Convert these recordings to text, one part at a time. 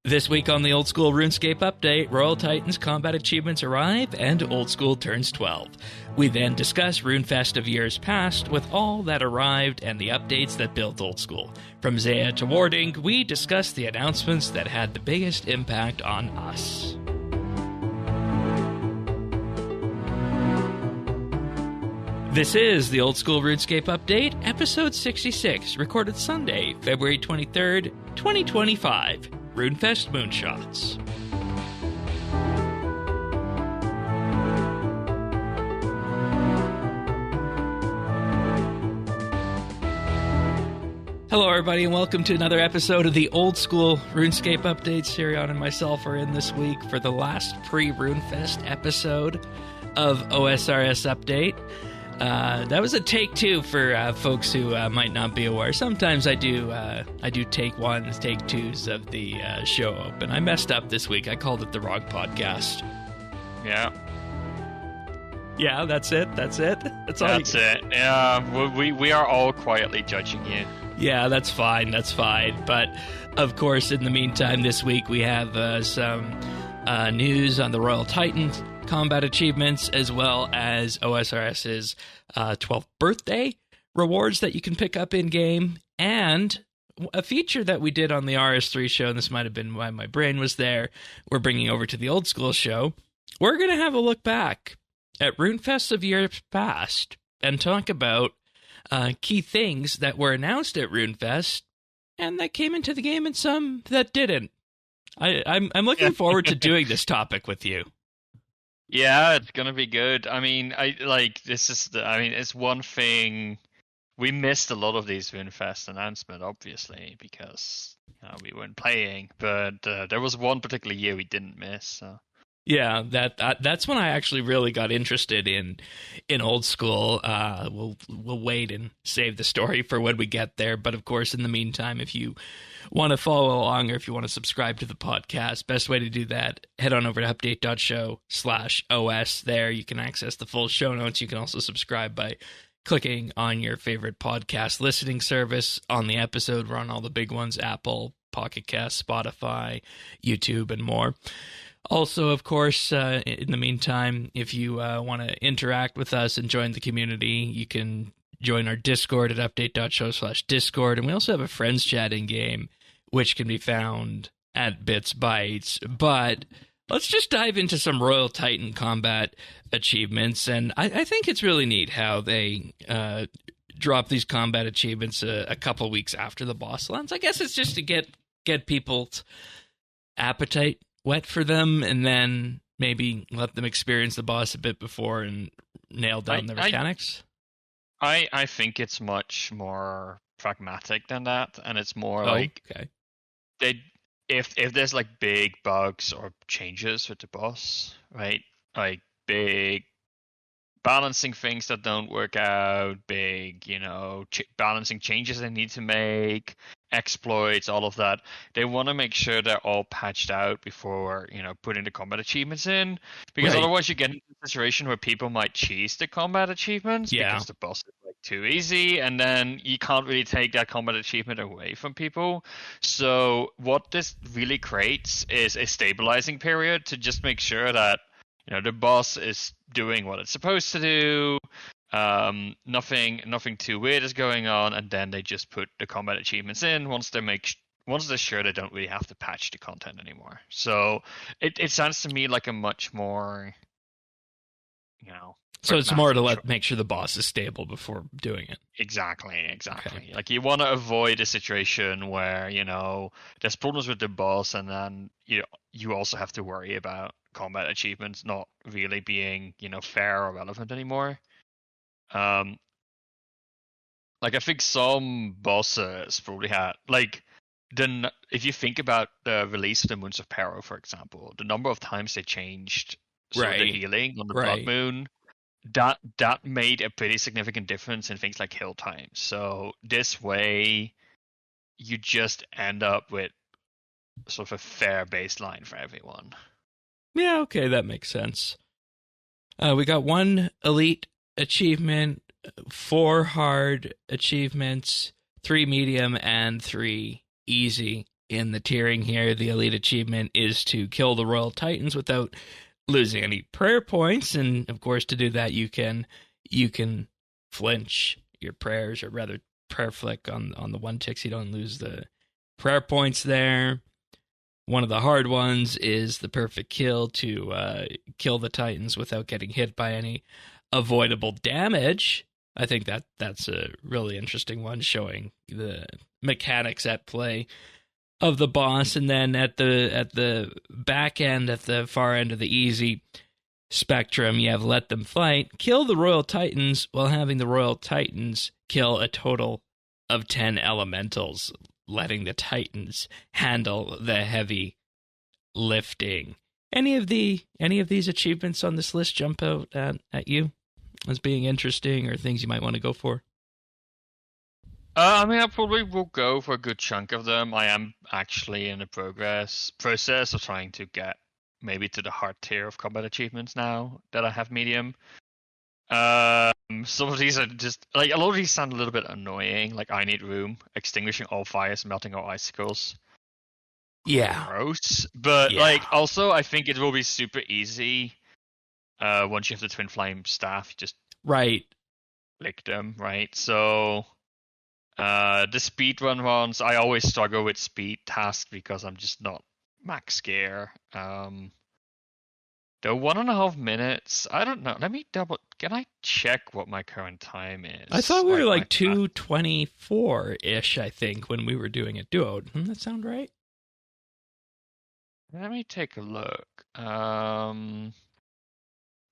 This week on the Old School RuneScape Update, Royal Titan's combat achievements arrive and Old School turns 12. We then discuss RuneFest of years past with all that arrived and the updates that built Old School. From Zeah to Warding, we discuss the announcements that had the biggest impact on us. This is the Old School RuneScape Update, episode 66, recorded Sunday, February 23rd, 2025. RuneFest Moonshots. Hello everybody and welcome to another episode of the Old School RuneScape Update. Sirion and myself are in this week for the last pre-RuneFest episode of OSRS Update. That was a take two for folks who might not be aware. Sometimes I do take ones, take twos of the show open. I messed up this week. I called it the wrong podcast. Yeah. Yeah, that's it. That's it. That's it. Yeah, we are all quietly judging you. Yeah, that's fine. That's fine. But of course, in the meantime, this week we have some news on the Royal Titans combat achievements, as well as OSRS's 12th birthday rewards that you can pick up in-game, and a feature that we did on the RS3 show, and this might have been why my brain was there, we're bringing over to the Old School show. We're going to have a look back at RuneFest of years past and talk about key things that were announced at RuneFest and that came into the game and some that didn't. I'm looking forward to doing this topic with you. Yeah, it's gonna be good. I mean, it's one thing. We missed a lot of these RuneFest announcements, obviously, because we weren't playing. But there was one particular year we didn't miss. So. Yeah, that's when I actually really got interested in Old School. We'll wait and save the story for when we get there. But of course, in the meantime, if you want to follow along or if you want to subscribe to the podcast, best way to do that, head on over to update.show/OS. There you can access the full show notes. You can also subscribe by clicking on your favorite podcast listening service on the episode. We're on all the big ones: Apple, Pocket Cast, Spotify, YouTube, and more. Also, of course, in the meantime, if you want to interact with us and join the community, you can join our Discord at update.show/Discord. And we also have a friends chat in game, which can be found at BitsBytes. But let's just dive into some Royal Titan combat achievements. And I think it's really neat how they drop these combat achievements a couple weeks after the boss lands. I guess it's just to get people's appetite wet for them, and then maybe let them experience the boss a bit before and nail down the mechanics. I think it's much more pragmatic than that, and it's more if there's like big bugs or changes with the boss, right? Like big balancing things that don't work out, big balancing changes they need to make, exploits, all of that. They want to make sure they're all patched out before putting the combat achievements in, because otherwise you get into a situation where people might cheese the combat achievements because the boss is like too easy, and then you can't really take that combat achievement away from people. So what this really creates is a stabilizing period to just make sure that the boss is doing what it's supposed to do. Nothing too weird is going on, and then they just put the combat achievements in once they're sure they don't really have to patch the content anymore. So it sounds to me like a much more, So it's more to make sure the boss is stable before doing it. Exactly. Okay. Like you want to avoid a situation where there's problems with the boss, and then you also have to worry about combat achievements not really being fair or relevant anymore. I think some bosses probably had if you think about the release of the Moons of Peril, for example, the number of times they changed the healing on the Blood Moon, that made a pretty significant difference in things like heal times. So this way you just end up with sort of a fair baseline for everyone. Yeah, okay, that makes sense. We got one elite achievement, 4 hard achievements, 3 medium, and 3 easy in the tiering here. The elite achievement is to kill the Royal Titans without losing any prayer points, and of course, to do that, you can flinch your prayers, or rather, prayer flick on the one tick, so you don't lose the prayer points there. One of the hard ones is the perfect kill, to kill the Titans without getting hit by any avoidable damage. I think that's a really interesting one, showing the mechanics at play of the boss. And then at the back end, at the far end of the easy spectrum, you have Let Them Fight. Kill the Royal Titans while having the Royal Titans kill a total of 10 elementals, letting the Titans handle the heavy lifting. Any of these achievements on this list jump out at you as being interesting, or things you might want to go for? I mean, I probably will go for a good chunk of them. I am actually in the process of trying to get maybe to the hard tier of combat achievements now that I have medium. Some of these are just like, a lot of these sound a little bit annoying. Like, I need room, extinguishing all fires, melting all icicles. Yeah. Gross. But Yeah. like, also, I think it will be super easy. Once you have the twin flame staff, you just Right. lick them, right? So, the speedrun ones, I always struggle with speed tasks because I'm just not max gear. The 1.5 minutes, I don't know. Let me can I check what my current time is? I thought we were like 2:24-ish, I think, when we were doing it duo. Doesn't that sound right? Let me take a look.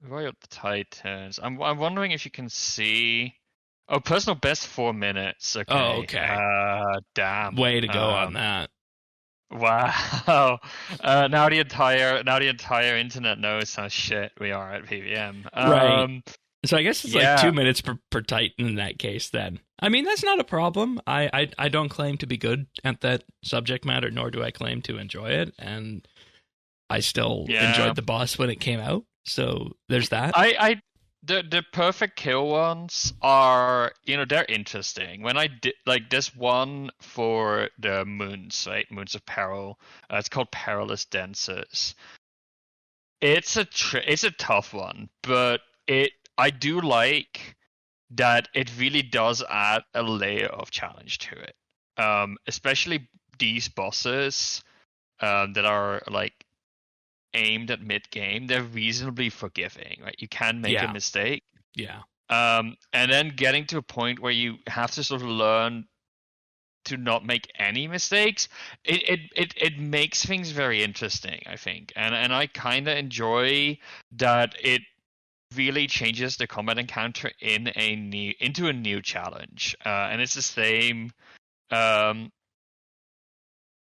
Royal Titans. I'm wondering if you can see. Oh, personal best 4 minutes. Okay. Oh, okay. Damn. Way to go on that. Wow. Now the entire internet knows how shit we are at PVM. Right. So I guess it's like 2 minutes per Titan in that case then. I mean, that's not a problem. I don't claim to be good at that subject matter, nor do I claim to enjoy it. And I still enjoyed the boss when it came out. So there's that. The perfect kill ones are, they're interesting. When I did, like, this one for the moons, right? Moons of Peril. It's called Perilous Dancers. It's a tough one, but I do like that it really does add a layer of challenge to it. Especially these bosses that are like aimed at mid-game, they're reasonably forgiving, right? You can make a mistake. Yeah. And then getting to a point where you have to sort of learn to not make any mistakes, it makes things very interesting, I think. And I kind of enjoy that it really changes the combat encounter into a new challenge. And it's the same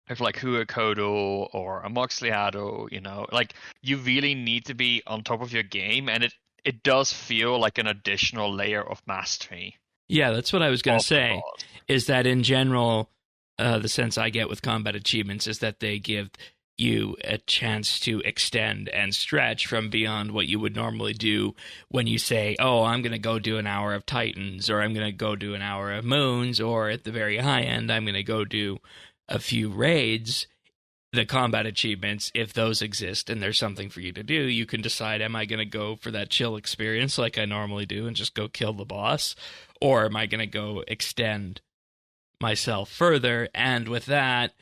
if like Huakodo or Amoxicillado, like, you really need to be on top of your game, and it does feel like an additional layer of mastery. Yeah, that's what I was going to say, is that in general, the sense I get with combat achievements is that they give you a chance to extend and stretch from beyond what you would normally do when you say, oh, I'm going to go do an hour of Titans, or I'm going to go do an hour of Moons, or at the very high end, I'm going to go do a few raids. The combat achievements, if those exist and there's something for you to do, you can decide, am I going to go for that chill experience like I normally do and just go kill the boss, or am I going to go extend myself further? And with that,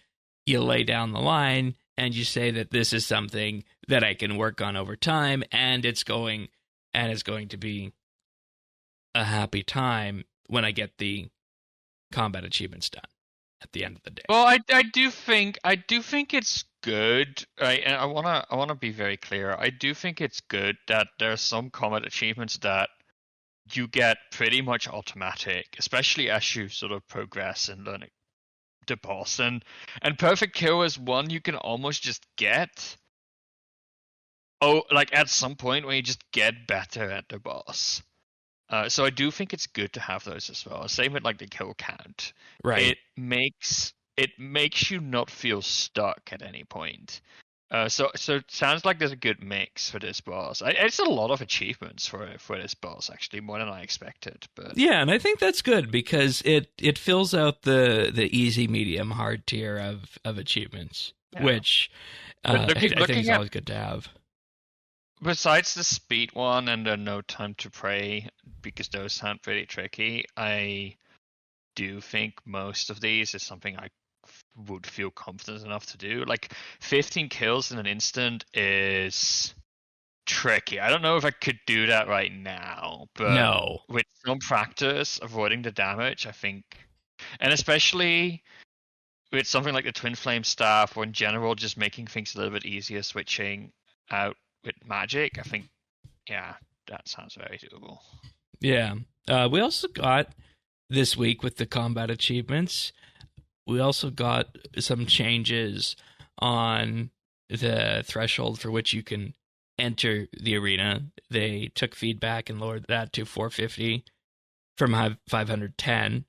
you lay down the line and you say that this is something that I can work on over time, and it's going to be a happy time when I get the combat achievements done at the end of the day. Well, I do think it's good, right? And I wanna be very clear. I do think it's good that there are some combat achievements that you get pretty much automatic, especially as you sort of progress and learn the boss. And Perfect Kill is one you can almost just get. Oh, like at some point where you just get better at the boss. So I do think it's good to have those as well. Same with like the kill count. Right. It makes you not feel stuck at any point. So it sounds like there's a good mix for this boss. It's a lot of achievements for this boss, actually, more than I expected. But Yeah, and I think that's good because it fills out the easy, medium, hard tier of achievements, yeah, which but I think is looking at always good to have. besides the speed one and the no time to pray, because those sound pretty tricky, I do think most of these is something I would feel confident enough to do. Like 15 kills in an instant is tricky. I don't know if I could do that right now, but No. with some practice, avoiding the damage, I think, and especially with something like the Twin Flame Staff, or in general, just making things a little bit easier switching out with magic, I think, yeah, that sounds very doable. Yeah. We also got this week with the combat achievements. We also got some changes on the threshold for which you can enter the arena. They took feedback and lowered that to 450 from 510.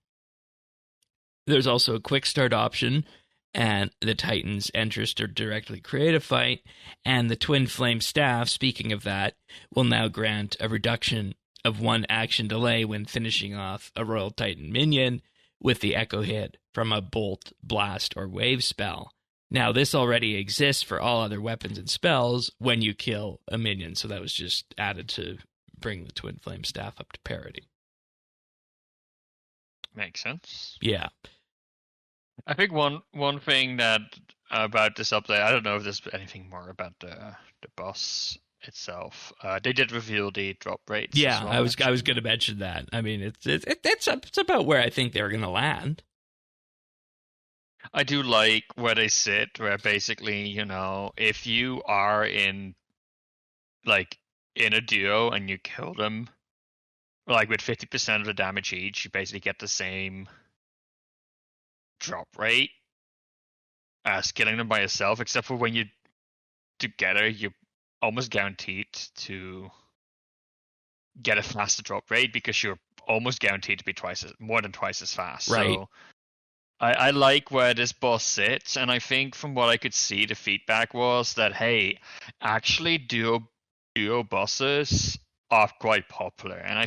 There's also a quick start option, and the Titans enter to directly create a fight. And the Twin Flame Staff, speaking of that, will now grant a reduction of 1 action delay when finishing off a Royal Titan minion with the echo hit from a bolt, blast, or wave spell. Now, this already exists for all other weapons and spells when you kill a minion, so that was just added to bring the Twin Flame Staff up to parity. Makes sense. Yeah. I think one thing that about this update, I don't know if there's anything more about the boss itself. They did reveal the drop rates. Yeah, as well, I was going to mention that. I mean, it's about where I think they're going to land. I do like where they sit, where basically, if you are in a duo and you kill them, like with 50% of the damage each, you basically get the same drop rate as killing them by yourself, except for when you together, you're almost guaranteed to get a faster drop rate because you're almost guaranteed to be more than twice as fast. Right. So I like where this boss sits, and I think from what I could see, the feedback was that, hey, actually duo bosses are quite popular. And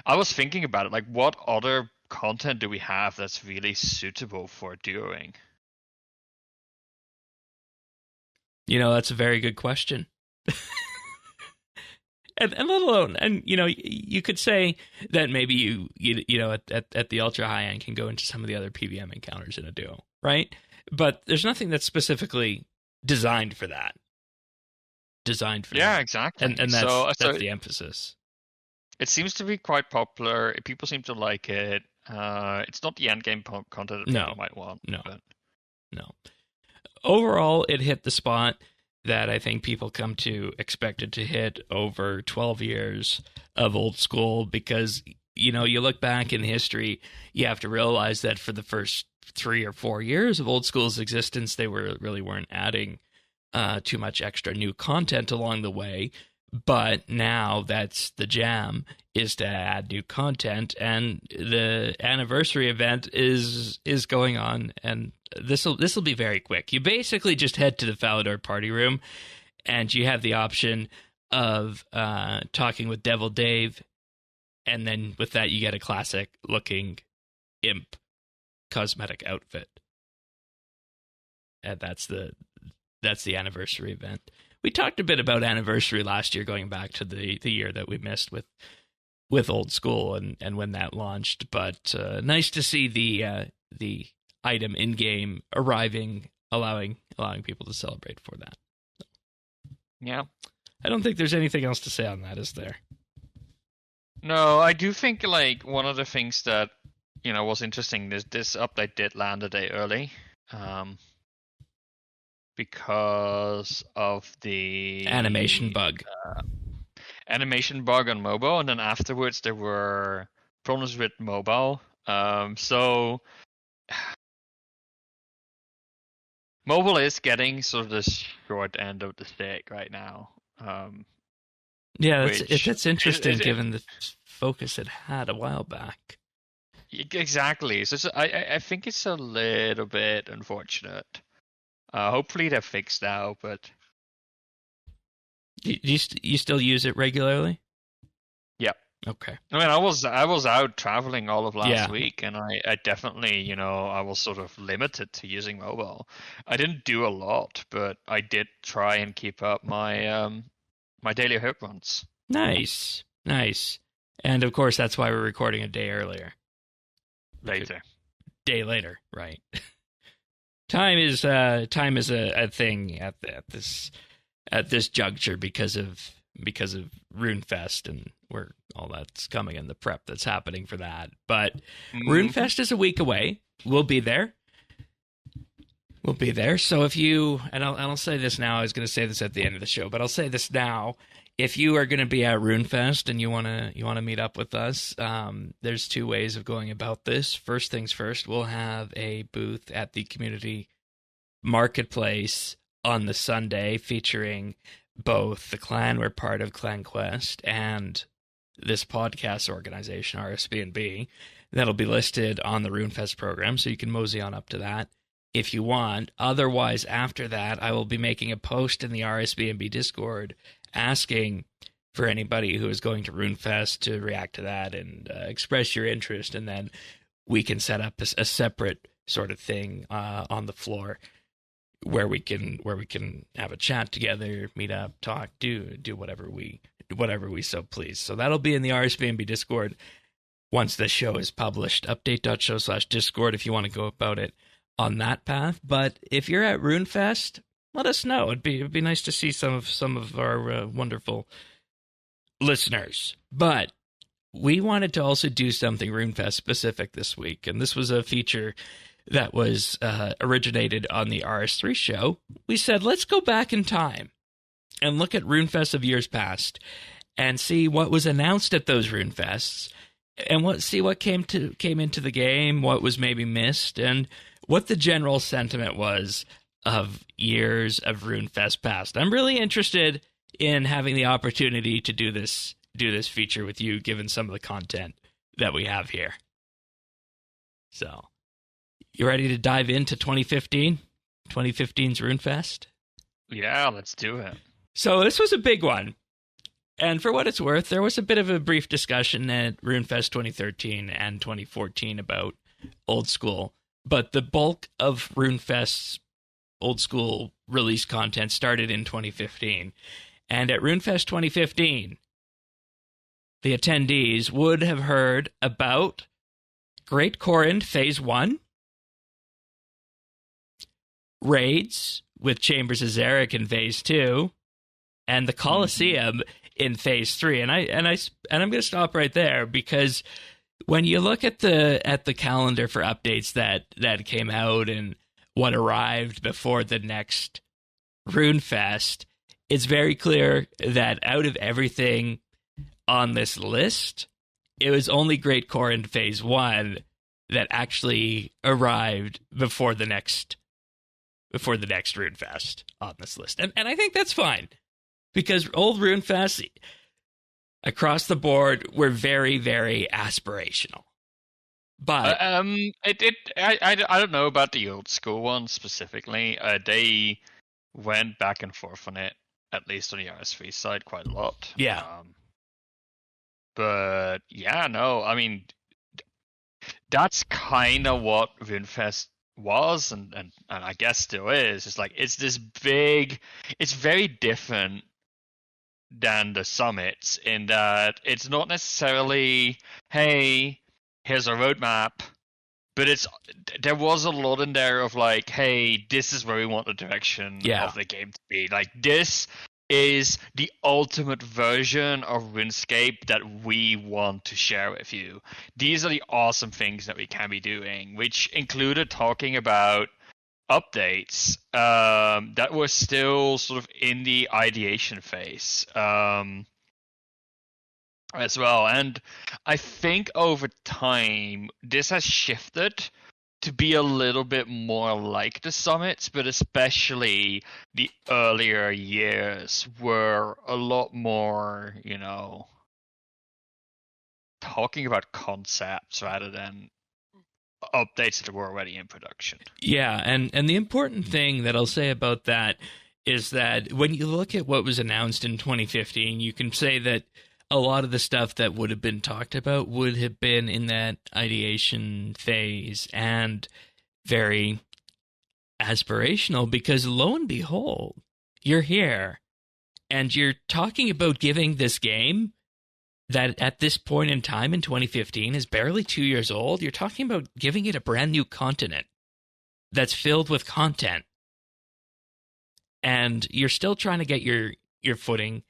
I was thinking about it, like, what other content do we have that's really suitable for duoing? That's a very good question. and let alone, and you could say that maybe you at the ultra high end can go into some of the other PVM encounters in a duo, right? But there's nothing that's specifically designed for that. Yeah, exactly. And that's the emphasis. It seems to be quite popular. People seem to like it. It's not the end game content that people might want. No. Overall, it hit the spot that I think people come to expect it to hit over 12 years of old school, because, you look back in history, you have to realize that for the first 3 or 4 years of old school's existence, they really weren't adding too much extra new content along the way. But now that's the jam, is to add new content, and the anniversary event is going on, and this will be very quick. You basically just head to the Falador party room, and you have the option of talking with Devil Dave, and then with that you get a classic looking imp cosmetic outfit, and that's the anniversary event. We talked a bit about anniversary last year, going back to the year that we missed with old school and when that launched. But nice to see the item in game arriving, allowing people to celebrate for that. Yeah, I don't think there's anything else to say on that, is there? No, I do think like one of the things that was interesting. This update did land a day early. Because of the animation bug on mobile, and then afterwards there were problems with mobile. So mobile is getting sort of the short end of the stick right now. Yeah, that's interesting given the focus it had a while back. Exactly. So I think it's a little bit unfortunate. Hopefully they're fixed now, but You still use it regularly? Yeah. Okay. I mean, I was out traveling all of last Yeah. week, and I definitely, I was sort of limited to using mobile. I didn't do a lot, but I did try and keep up my daily hit runs. Nice. Nice. And of course, that's why we're recording a day earlier. Later. Day later, right? Time is a thing at this juncture because of RuneFest and where all that's coming and the prep that's happening for that. But RuneFest is a week away. We'll be there. We'll be there. So if you, and I'll say this now, I was going to say this at the end of the show, but I'll say this now. If you are going to be at RuneFest and you want to meet up with us, there's two ways of going about this. First things first, we'll have a booth at the community marketplace on the Sunday featuring both the clan we're part of, Clan Quest, and this podcast organization, RSB&B. That'll be listed on the RuneFest program, so you can mosey on up to that if you want. Otherwise, after that, I will be making a post in the RSB&B Discord asking for anybody who is going to RuneFest to react to that and express your interest, and then we can set up a separate sort of thing on the floor where we can have a chat together, meet up, talk, do whatever we so please. So that'll be in the RSB&B Discord once the show is published. Update.show/Discord if you want to go about it on that path. But if you're at RuneFest, let us know. It'd be nice to see some of our wonderful listeners. But we wanted to also do something RuneFest specific this week, and this was a feature that was originated on the RS3 show. We said, let's go back in time and look at RuneFests of years past and see what was announced at those RuneFests and see what came into the game, what was maybe missed, and what the general sentiment was of years of RuneFest past. I'm really interested in having the opportunity to do this feature with you, given some of the content that we have here. So, you ready to dive into 2015? 2015's RuneFest? Yeah, let's do it. So this was a big one. And for what it's worth, there was a bit of a brief discussion at RuneFest 2013 and 2014 about old school. But the bulk of RuneFest's old school release content started in 2015. And at RuneFest 2015, the attendees would have heard about Great Corund Phase 1, raids with Chambers of Zarek in Phase 2, and the Colosseum in Phase 3. And I'm going to stop right there, because when you look at the calendar for updates that came out and what arrived before the next RuneFest, it's very clear that out of everything on this list, it was only Great Corund Phase 1 that actually arrived before the next RuneFest on this list. And I think that's fine, because old RuneFests across the board were very, very aspirational. But I don't know about the old school ones specifically. They went back and forth on it, at least on the RS3 side, quite a lot. Yeah. But yeah, no, I mean, that's kind of what RuneFest was, and I guess still is. It's like, it's this big, it's very different than the summits in that it's not necessarily, hey, here's a roadmap, but there was a lot in there of like, hey, this is where we want the direction of the game to be. Like, this is the ultimate version of RuneScape that we want to share with you. These are the awesome things that we can be doing, which included talking about updates that were still sort of in the ideation phase as well. And I think over time, this has shifted to be a little bit more like the summits, but especially the earlier years were a lot more, talking about concepts rather than updates that were already in production. Yeah, and the important thing that I'll say about that is that when you look at what was announced in 2015, you can say that a lot of the stuff that would have been talked about would have been in that ideation phase and very aspirational, because lo and behold, you're here and you're talking about giving this game that at this point in time in 2015 is barely 2 years old. You're talking about giving it a brand new continent that's filled with content. And you're still trying to get your footing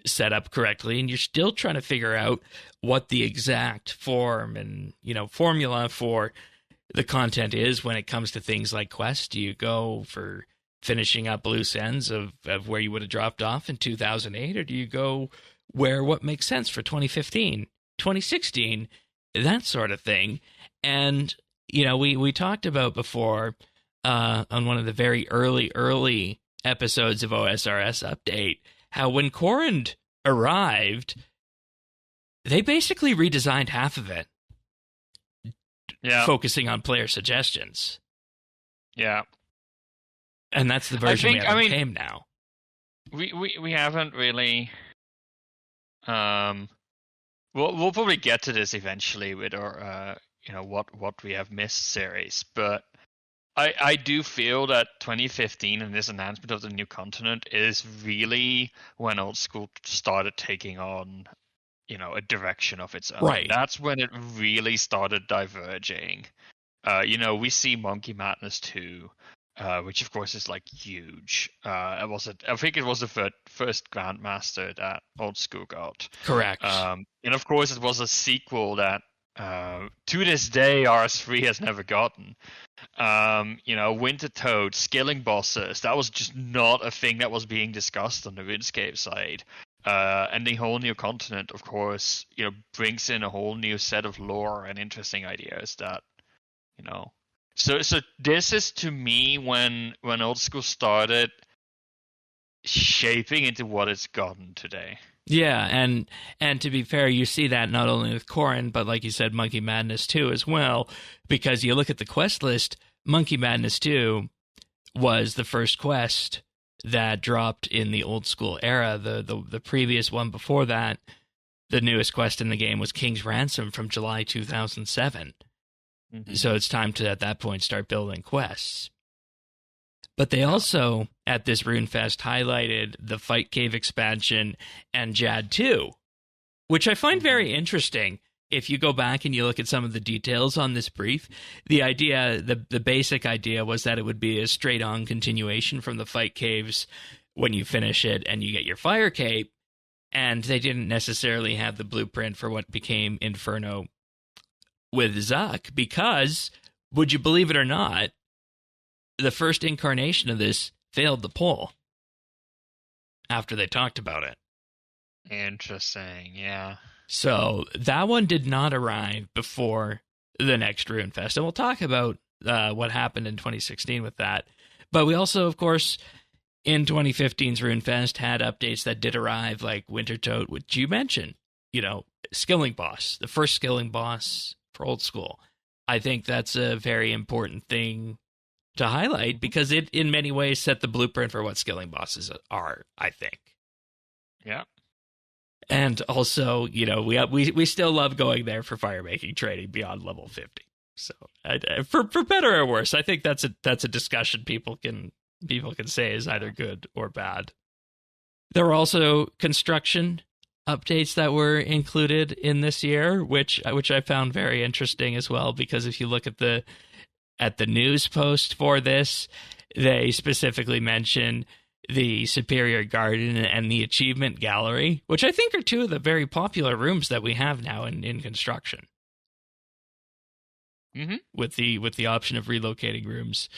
set up correctly, and you're still trying to figure out what the exact form and, formula for the content is when it comes to things like quests. Do you go for finishing up loose ends of where you would have dropped off in 2008, or do you go where what makes sense for 2015, 2016, that sort of thing? And, we talked about before on one of the very early episodes of OSRS Update, how when Corund arrived, they basically redesigned half of it, focusing on player suggestions. Yeah. And that's the version we came now. We haven't really... we'll probably get to this eventually with our what we have missed series, but I do feel that 2015 and this announcement of the new continent is really when Old School started taking on a direction of its own. Right. That's when it really started diverging. We see Monkey Madness 2, which of course is like huge. I think it was the first Grandmaster that Old School got. Correct. And of course it was a sequel that to this day RS3 has never gotten. Winter Toad, skilling bosses, that was just not a thing that was being discussed on the RuneScape side. And the whole new continent, of course, brings in a whole new set of lore and interesting ideas that, So this is, to me, when Old School started shaping into what it's gotten today. Yeah, and to be fair, you see that not only with Corrin, but like you said, Monkey Madness 2 as well, because you look at the quest list, Monkey Madness 2 was the first quest that dropped in the Old School era. The previous one before that, the newest quest in the game was King's Ransom from July 2007. Mm-hmm. So it's time to, at that point, start building quests. But they also, at this RuneFest, highlighted the Fight Cave expansion and Jad 2, which I find very interesting. If you go back and you look at some of the details on this brief, the idea, the basic idea was that it would be a straight-on continuation from the Fight Caves when you finish it and you get your Fire Cape, and they didn't necessarily have the blueprint for what became Inferno with Zuck, because, would you believe it or not, the first incarnation of this failed the poll after they talked about it. Interesting, yeah. So that one did not arrive before the next RuneFest, and we'll talk about what happened in 2016 with that. But we also, of course, in 2015's RuneFest had updates that did arrive, like Winter Toad, which you mentioned, Skilling Boss, the first Skilling Boss for Old School. I think that's a very important thing to highlight, because it in many ways set the blueprint for what skilling bosses are, I think. Yeah. And also, we still love going there for firemaking training beyond level 50. So for better or worse, I think that's a discussion people can say is either good or bad. There were also construction updates that were included in this year, which I found very interesting as well, because if you look at the news post for this, they specifically mention the Superior Garden and the Achievement Gallery, which I think are two of the very popular rooms that we have now in construction. Mm-hmm. With the option of relocating rooms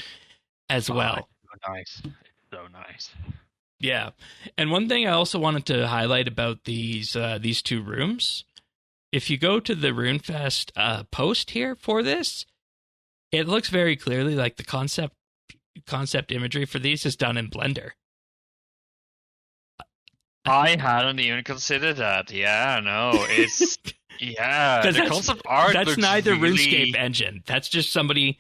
as well. So nice. So nice. Yeah. And one thing I also wanted to highlight about these two rooms, if you go to the RuneFest post here for this, it looks very clearly like the concept imagery for these is done in Blender. I hadn't even considered that. Yeah, no, it's the concept art. That's neither RuneScape engine. That's just somebody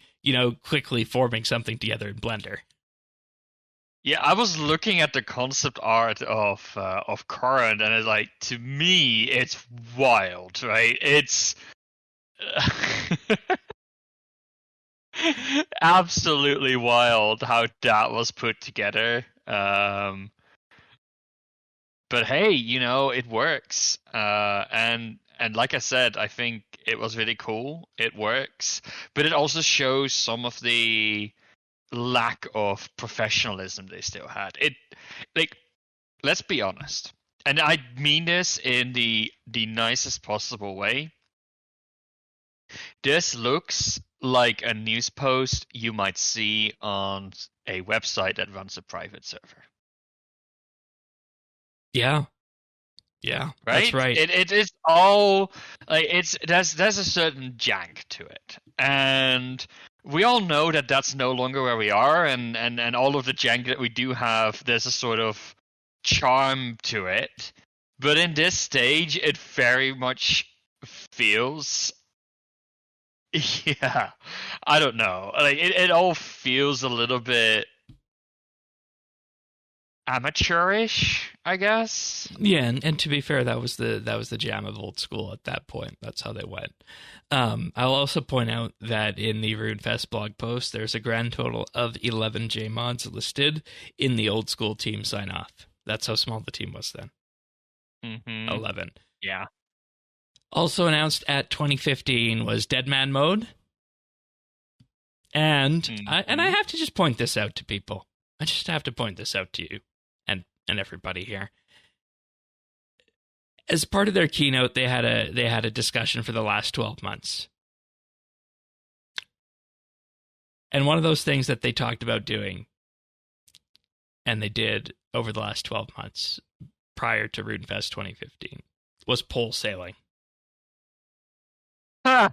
quickly forming something together in Blender. Yeah, I was looking at the concept art of current, and it's like, to me, it's wild, right? It's absolutely wild how that was put together. But hey, it works. And like I said, I think it was really cool. It works, but it also shows some of the lack of professionalism they still had. Like, let's be honest, and I mean this in the nicest possible way. This looks like a news post you might see on a website that runs a private server. Yeah, Right? that's right. It is all like, there's a certain jank to it, and we all know that that's no longer where we are, and all of the jank that we do have, there's a sort of charm to it. But in this stage, it very much feels, yeah, I don't know, like it all feels a little bit amateurish, I guess. Yeah, and to be fair, that was the jam of old school at that point. That's how they went. I'll also point out that in the RuneFest blog post, there's a grand total of 11 JMods listed in the old school team sign off. That's how small the team was then. 11. Yeah. Also announced at 2015 was Deadman Mode. And I have to just point this out to people. I just have to point this out to you and everybody here. As part of their keynote, they had a discussion for the last 12 months. And one of those things that they talked about doing, and they did over the last 12 months prior to RuneFest 2015, was pole sailing. Huh.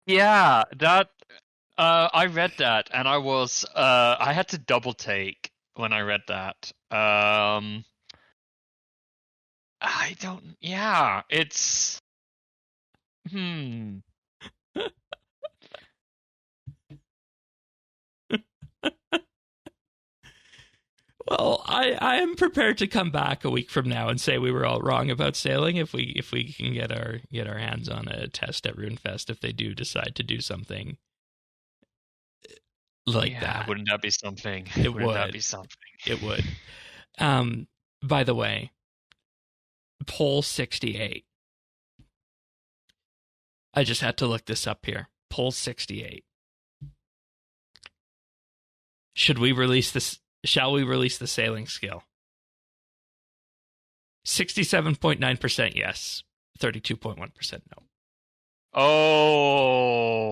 Yeah, that I read that, and I had to double take when I read that. I don't. Yeah, it's. Well, I am prepared to come back a week from now and say we were all wrong about sailing if we can get our hands on a test at RuneFest if they do decide to do something like that. Wouldn't that be something? Wouldn't that be something? It would. By the way, poll 68. I just had to look this up here. Poll 68. Shall we release the sailing skill? 67.9% yes, 32.1% no. Oh.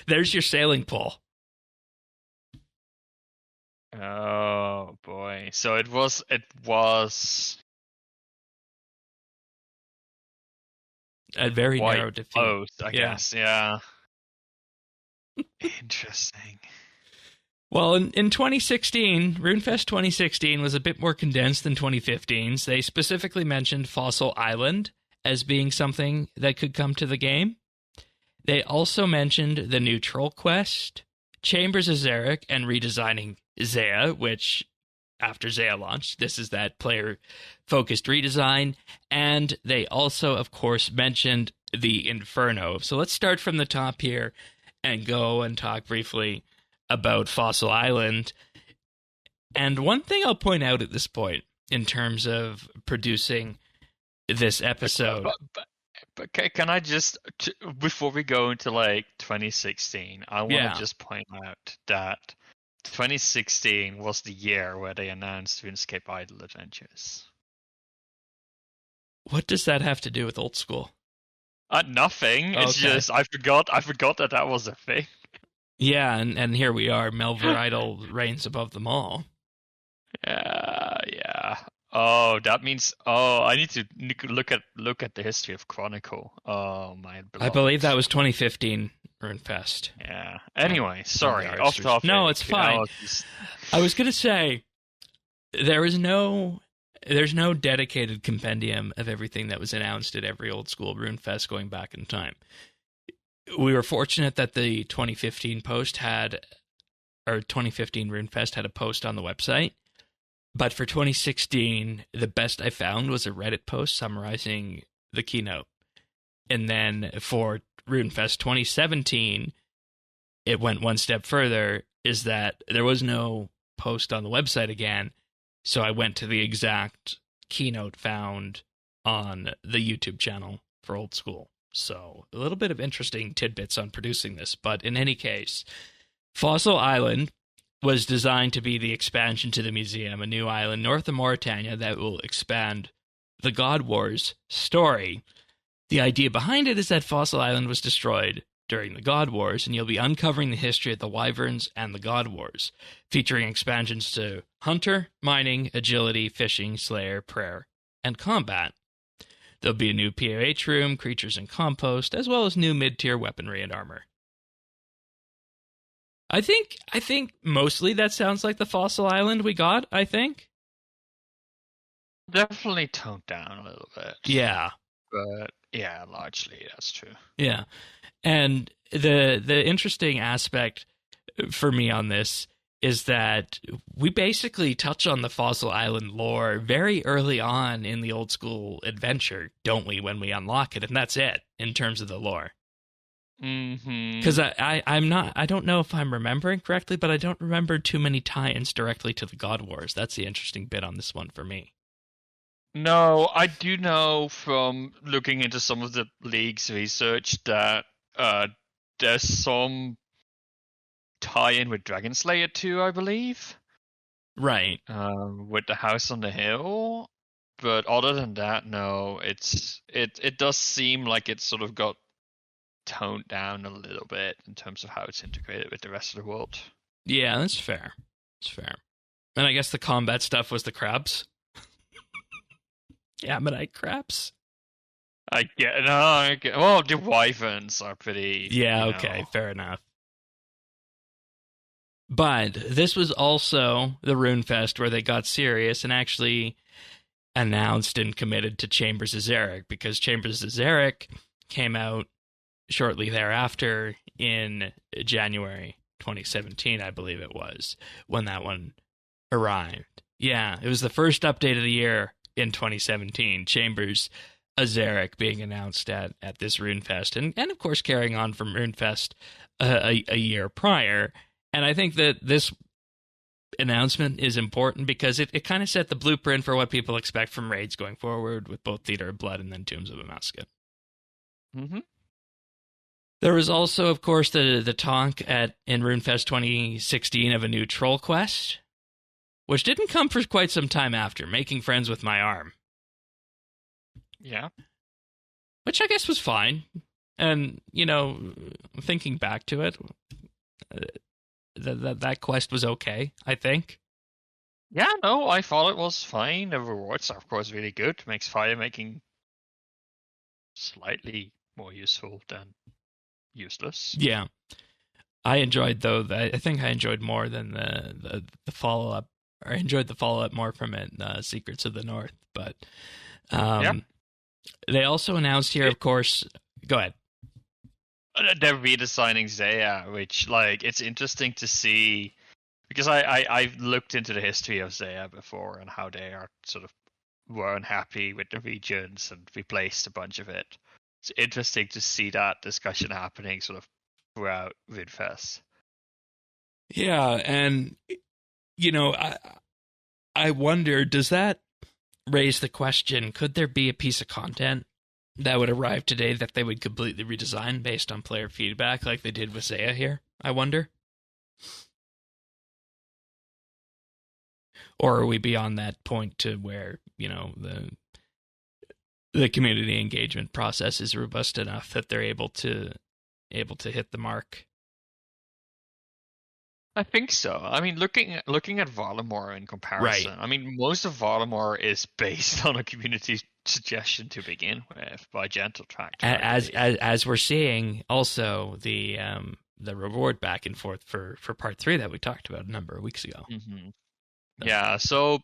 There's your sailing poll. Oh boy. So it was a very narrow defeat. Close, I guess. Yeah. Interesting. Well, in 2016, RuneFest 2016 was a bit more condensed than 2015's. They specifically mentioned Fossil Island as being something that could come to the game. They also mentioned the new Troll Quest, Chambers of Xeric, and redesigning Zeah, which, after Zeah launched, this is that player-focused redesign. And they also, of course, mentioned the Inferno. So let's start from the top here and go and talk briefly about Fossil Island. And one thing I'll point out at this point in terms of producing this episode. But can I just, before we go into like 2016, I want to just point out that 2016 was the year where they announced RuneScape Idle Adventures. What does that have to do with old school? Nothing. It's just I forgot that was a thing. Yeah, and here we are. Melver Idol reigns above them all. Yeah. Oh, that means. Oh, I need to look at the history of Chronicle. Oh my. Beloved. I believe that was 2015 RuneFest. Yeah. Anyway, sorry, off topic. No, it's fine. I was gonna say there's no dedicated compendium of everything that was announced at every old school RuneFest going back in time. We were fortunate that the 2015 post had or 2015 RuneFest had a post on the website. But for 2016, the best I found was a Reddit post summarizing the keynote. And then for RuneFest 2017, it went one step further, is that there was no post on the website again. So I went to the exact keynote found on the YouTube channel for Old School. So a little bit of interesting tidbits on producing this. But in any case, Fossil Island was designed to be the expansion to the museum, a new island north of Mauritania that will expand the God Wars story. The idea behind it is that Fossil Island was destroyed during the God Wars, and you'll be uncovering the history of the Wyverns and the God Wars, featuring expansions to Hunter, Mining, Agility, Fishing, Slayer, Prayer, and Combat. There'll be a new POH room, Creatures and Compost, as well as new mid-tier weaponry and armor. I think mostly that sounds like the Fossil Island we got, I think. Definitely toned down a little bit. Yeah. But yeah, largely that's true. Yeah. And the interesting aspect for me on this is that we basically touch on the Fossil Island lore very early on in the Old School adventure, don't we, when we unlock it? And that's it in terms of the lore. Because I don't know if I'm remembering correctly, but I don't remember too many tie-ins directly to the God Wars. That's the interesting bit on this one for me. No, I do know from looking into some of the league's research that there's some tie-in with Dragon Slayer 2, I believe. Right. With the House on the Hill. But other than that, no. It does seem like it's sort of got toned down a little bit in terms of how it's integrated with the rest of the world. Yeah, that's fair. That's fair. And I guess the combat stuff was the crabs. Ammonite crabs. I get. Well, the wyverns are pretty. Yeah, okay, fair enough. But this was also the RuneFest where they got serious and actually announced and committed to Chambers of Xeric, because Chambers of Xeric came out shortly thereafter in January 2017, I believe it was, when that one arrived. Yeah, it was the first update of the year in 2017, Chambers of Xeric being announced at this RuneFest, and of course carrying on from RuneFest a year prior. And I think that this announcement is important because it kind of set the blueprint for what people expect from raids going forward with both Theater of Blood and then Tombs of Amascut. Mm-hmm. There was also, of course, the talk in RuneFest 2016 of a new troll quest, which didn't come for quite some time after, Making Friends with My Arm. Yeah. Which I guess was fine. And, thinking back to it, that quest was okay, I think. Yeah, no, I thought it was fine. The rewards are, of course, really good. Makes fire making slightly more useful than useless. Yeah. I enjoyed, though, I think I enjoyed more than the follow-up, or I enjoyed the follow-up more from it, Secrets of the North. But they also announced here, of course... Go ahead. They're redesigning Zeah, which, it's interesting to see, because I've looked into the history of Zeah before and how they are were unhappy with the regions and replaced a bunch of it. It's interesting to see that discussion happening throughout RuneFest. Yeah, and, I wonder, does that raise the question, could there be a piece of content that would arrive today that they would completely redesign based on player feedback like they did with Zeah here? I wonder. Or are we beyond that point to where, the community engagement process is robust enough that they're able to hit the mark? I think so. I mean, looking at Valimor in comparison, Right. I mean, most of Valimor is based on a community suggestion to begin with by Gentle Tract. As we're seeing, also the reward back and forth for part 3 that we talked about a number of weeks ago. Mm-hmm. Yeah, so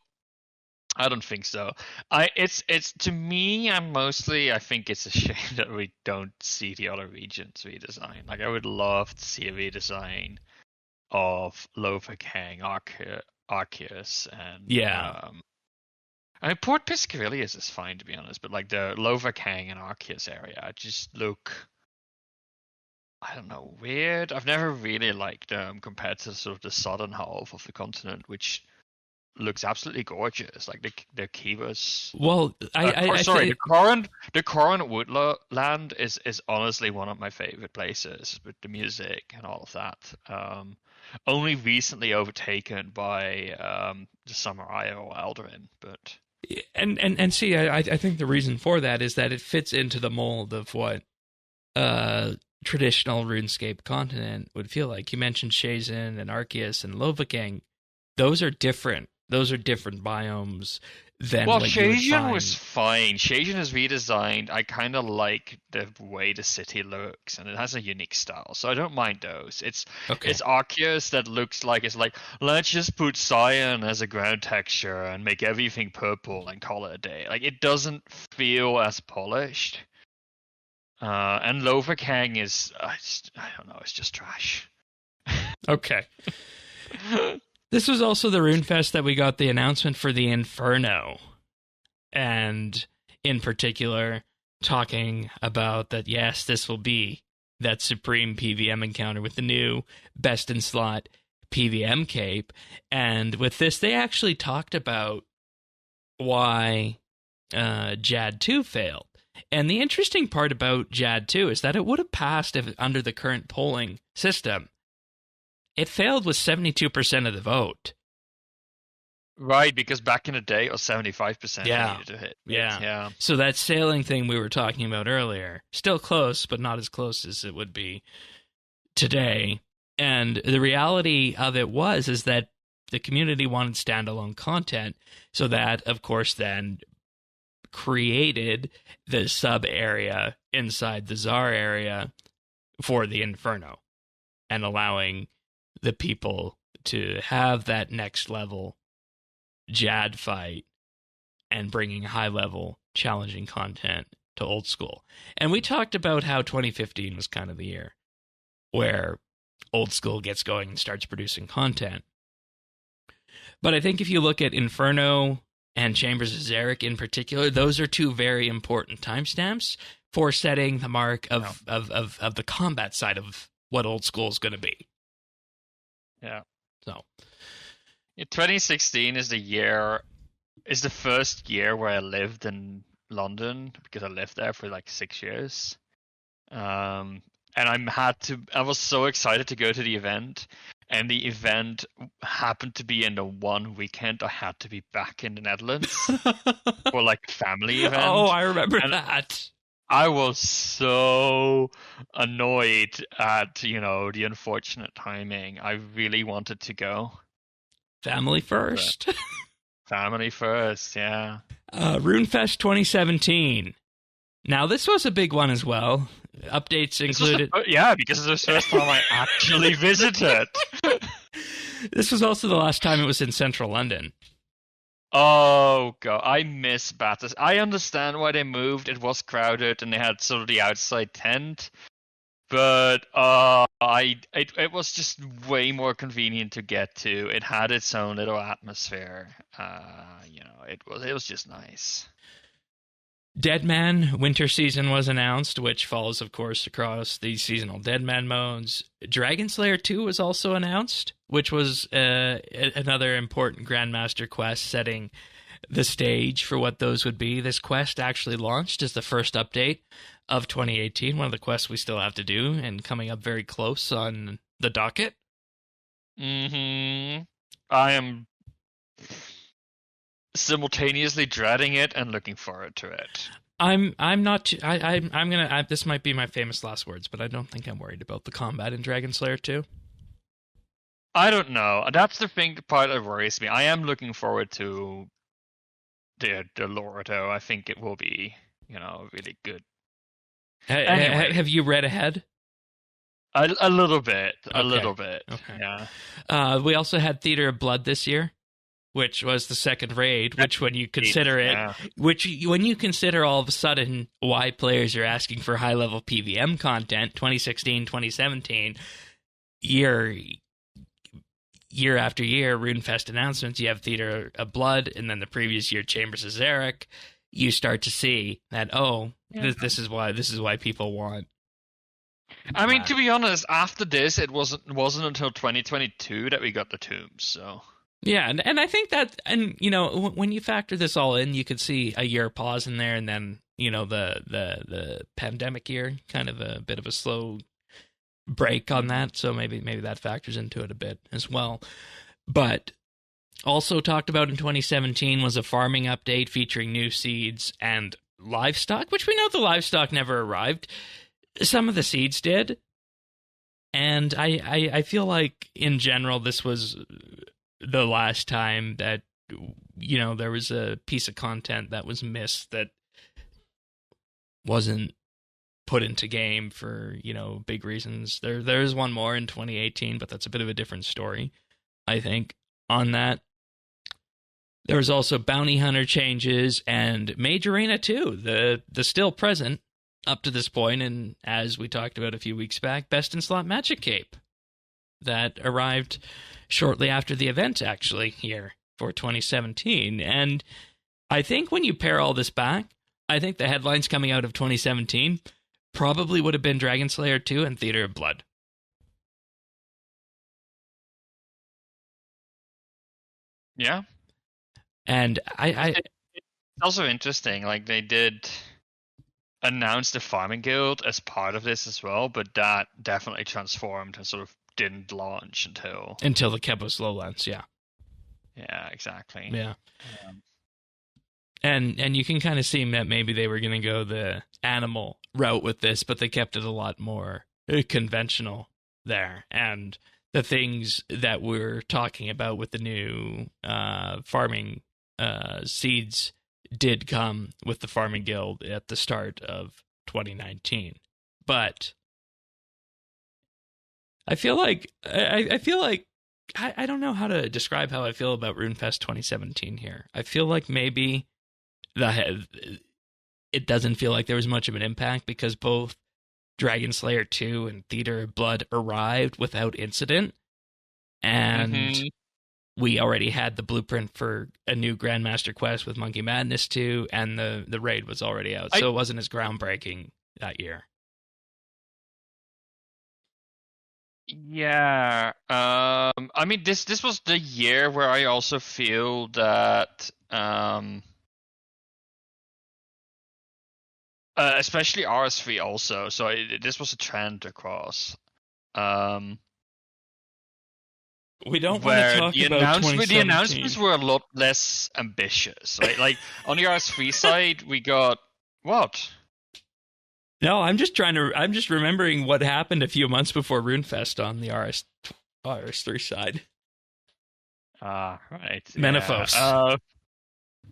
I don't think so. It's to me, I think it's a shame that we don't see the other regions redesign. I would love to see a redesign of Lothar-Kang, Arceus, and Yeah. I mean, Port Piscavilius is fine to be honest, but like the Lothar-Kang and Arceus area just look, I don't know, weird. I've never really liked them compared to sort of the southern half of the continent, which looks absolutely gorgeous. Like the Kivas. Well, Sorry, the Corran Woodland is honestly one of my favorite places with the music and all of that. Only recently overtaken by the Samurai or Eldarin, but and see, I think the reason for that is that it fits into the mold of what traditional RuneScape continent would feel like. You mentioned Shazin and Arceus and Lothar-Kang. Those are different. Those are different biomes than what Shazin was fine. Shazin is redesigned. I kind of like the way the city looks, and it has a unique style, so I don't mind those. It's Arceus that looks like it's like, let's just put cyan as a ground texture and make everything purple and call it a day. Like, it doesn't feel as polished. And Lothar-Kang is, I don't know, it's just trash. Okay. This was also the RuneFest that we got the announcement for the Inferno. And in particular, talking about that, yes, this will be that supreme PVM encounter with the new best in slot PVM cape. And with this, they actually talked about why JAD 2 failed. And the interesting part about JAD 2 is that it would have passed if under the current polling system. It failed with 72% of the vote. Right, because back in the day, it was 75% needed to hit. Yeah. So that sailing thing we were talking about earlier, still close, but not as close as it would be today. And the reality of it is that the community wanted standalone content, so that, of course, then created the sub-area inside the Tsar area for the Inferno, and allowing the people to have that next level JAD fight and bringing high level challenging content to old school. And we talked about how 2015 was kind of the year where old school gets going and starts producing content. But I think if you look at Inferno and Chambers of Xeric in particular, those are two very important timestamps for setting the mark of the combat side of what old school is going to be. Yeah. So, 2016 is the first year where I lived in London, because I lived there for like 6 years. And I was so excited to go to the event, and the event happened to be in the one weekend I had to be back in the Netherlands for like a family event. Oh, I remember that. I was so annoyed at, the unfortunate timing. I really wanted to go. Family first. Family first, yeah. RuneFest 2017. Now, this was a big one as well. Updates included... because it's the first time I actually visited. This was also the last time it was in central London. Oh, God. I miss Bathurst. I understand why they moved. It was crowded, and they had sort of the outside tent. But it was just way more convenient to get to. It had its own little atmosphere. It was just nice. Deadman Winter Season was announced, which follows, of course, across the seasonal Deadman modes. Dragon Slayer 2 was also announced, which was another important Grandmaster quest, setting the stage for what those would be. This quest actually launched as the first update of 2018, one of the quests we still have to do, and coming up very close on the docket. I am simultaneously dreading it and looking forward to it. I'm not. I'm gonna. This might be my famous last words, but I don't think I'm worried about the combat in Dragon Slayer 2. I don't know. That's the part that worries me. I am looking forward to the lore, though. I think it will be, really good. Anyway. Have you read ahead? A little bit. Okay. A little bit. Okay. Yeah. We also had Theater of Blood this year, which was the second raid, which when you consider when you consider all of a sudden why players are asking for high-level PVM content, 2016, 2017, year after year, RuneFest announcements, you have Theater of Blood, and then the previous year, Chambers of Xeric, you start to see that, this is why people want. I mean, to be honest, after this, it wasn't until 2022 that we got the tombs. So yeah, and I think that, and when you factor this all in, you could see a year pause in there, and then the pandemic year, kind of a bit of a slow break on that. So maybe that factors into it a bit as well. But also talked about in 2017 was a farming update featuring new seeds and livestock, which we know the livestock never arrived. Some of the seeds did. And I feel like, in general, this was the last time that, there was a piece of content that was missed that wasn't put into game for, big reasons. There's one more in 2018, but that's a bit of a different story, I think, on that. There was also bounty hunter changes and Mage Arena 2, the still present up to this point, and as we talked about a few weeks back, Best in Slot Magic Cape that arrived shortly after the event, actually, here for 2017. And I think when you pair all this back, I think the headlines coming out of 2017 probably would have been Dragon Slayer 2 and Theater of Blood. Yeah. And it's also interesting, like they did announce the Farming Guild as part of this as well, but that definitely transformed and sort of didn't launch until the Kebos Lowlands, yeah. Yeah, exactly. Yeah. And you can kind of see that maybe they were going to go the animal route with this, but they kept it a lot more conventional there. And the things that we're talking about with the new farming seeds did come with the Farming Guild at the start of 2019. But I feel like I don't know how to describe how I feel about RuneFest 2017 here. I feel like maybe it doesn't feel like there was much of an impact because both Dragon Slayer 2 and Theater of Blood arrived without incident. And we already had the blueprint for a new Grandmaster Quest with Monkey Madness 2, and the raid was already out. So it wasn't as groundbreaking that year. Yeah. I mean, this was the year where I also feel that especially RS3 also. So this was a trend across. We don't want to talk about 2017. The announcements were a lot less ambitious, right? Like on the RS3 side, we got what? No, I'm just remembering what happened a few months before RuneFest on the RS3 side. Right. Menaphos.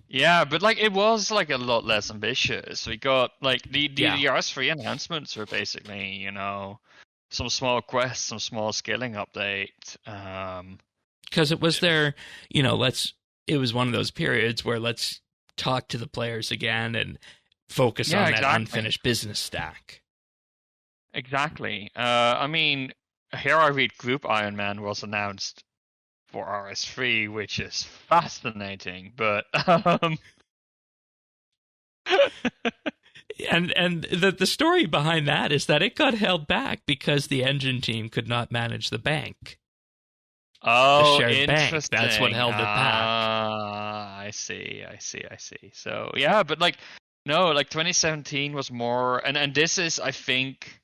Yeah, but like it was like a lot less ambitious. We got like the RS3 announcements were basically, some small quests, some small scaling update. Because it was their, it was one of those periods where let's talk to the players again and focus on that unfinished business stack. Exactly. I mean, here I read Group Iron Man was announced for RS3, which is fascinating, but and the story behind that is that it got held back because the engine team could not manage the bank. Oh, the shared bank. Interesting. That's what held it back. I see. So yeah, but like no, like 2017 was more, and this is, I think,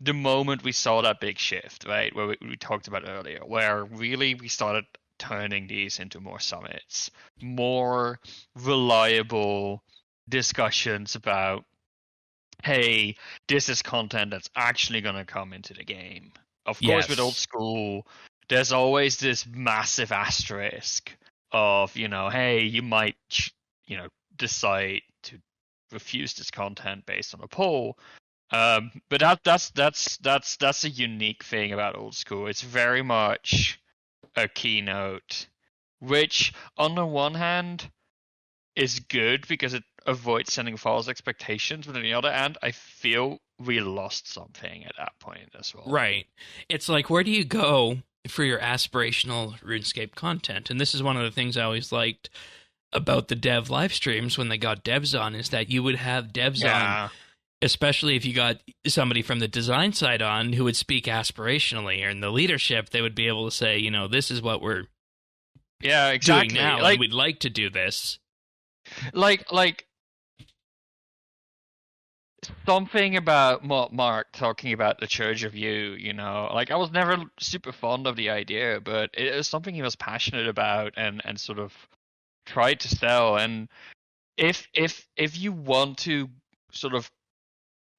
the moment we saw that big shift, right? Where we talked about earlier, where really we started turning these into more summits, more reliable discussions about, hey, this is content that's actually going to come into the game. Of course, with old school, there's always this massive asterisk of, hey, you might, decide to refuse this content based on a poll. But that's a unique thing about old school. It's very much a keynote, which on the one hand is good because it avoids setting false expectations, but on the other hand, I feel we lost something at that point as well. Right. It's like, where do you go for your aspirational RuneScape content. And this is one of the things I always liked about the dev live streams when they got devs on, is that you would have devs on, especially if you got somebody from the design side on who would speak aspirationally, or in the leadership, they would be able to say, you know, this is what we're doing now, and we'd like to do this. Like something about Mark talking about the Church of You, you know, like I was never super fond of the idea, but it was something he was passionate about and sort of tried to sell. And if you want to sort of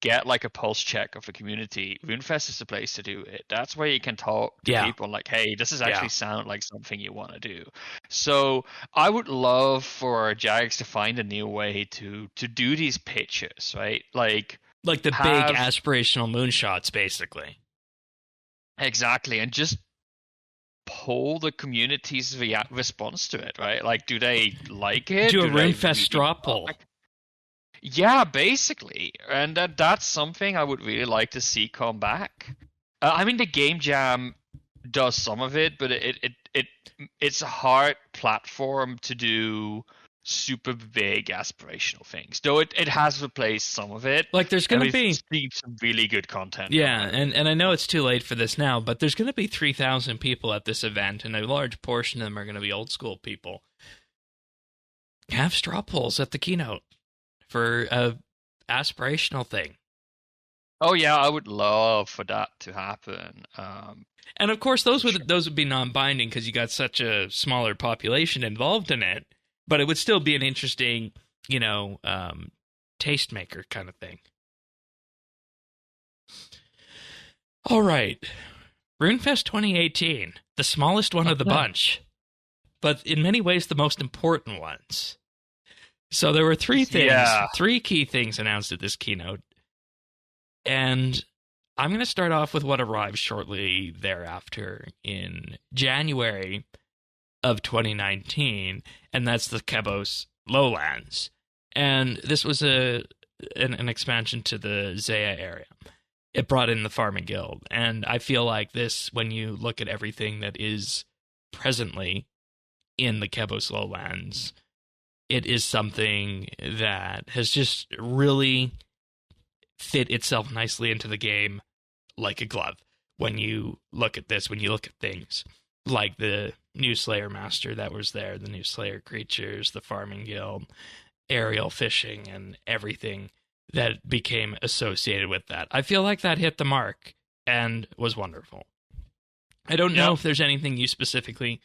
get like a pulse check of the community, RuneFest is the place to do it. That's where you can talk to people like, hey, this is actually sound like something you want to do. So I would love for Jags to find a new way to do these pitches, right? Like the big aspirational moonshots, basically. Exactly, and just poll the community's response to it, right? Like, do they like it? Do a RuneFest straw poll. Yeah, basically, and that's something I would really like to see come back. I mean, the Game Jam does some of it, but it's a hard platform to do super big aspirational things. Though it has replaced some of it. Like, there's going to be some really good content. Yeah, and I know it's too late for this now, but there's going to be 3,000 people at this event, and a large portion of them are going to be old school people. Have straw polls at the keynote for a aspirational thing. Oh yeah, I would love for that to happen. And of course, those would be non-binding because you got such a smaller population involved in it. But it would still be an interesting, you know, tastemaker kind of thing. All right, RuneFest 2018, the smallest one of the bunch, but in many ways the most important ones. So there were three key things announced at this keynote. And I'm going to start off with what arrived shortly thereafter in January of 2019, and that's the Kebos Lowlands. And this was an expansion to the Zeah area. It brought in the Farming Guild. And I feel like this, when you look at everything that is presently in the Kebos Lowlands, it is something that has just really fit itself nicely into the game like a glove. When you look at this, when you look at things like the new Slayer Master that was there, the new Slayer creatures, the Farming Guild, aerial fishing, and everything that became associated with that. I feel like that hit the mark and was wonderful. I don't know if there's anything you specifically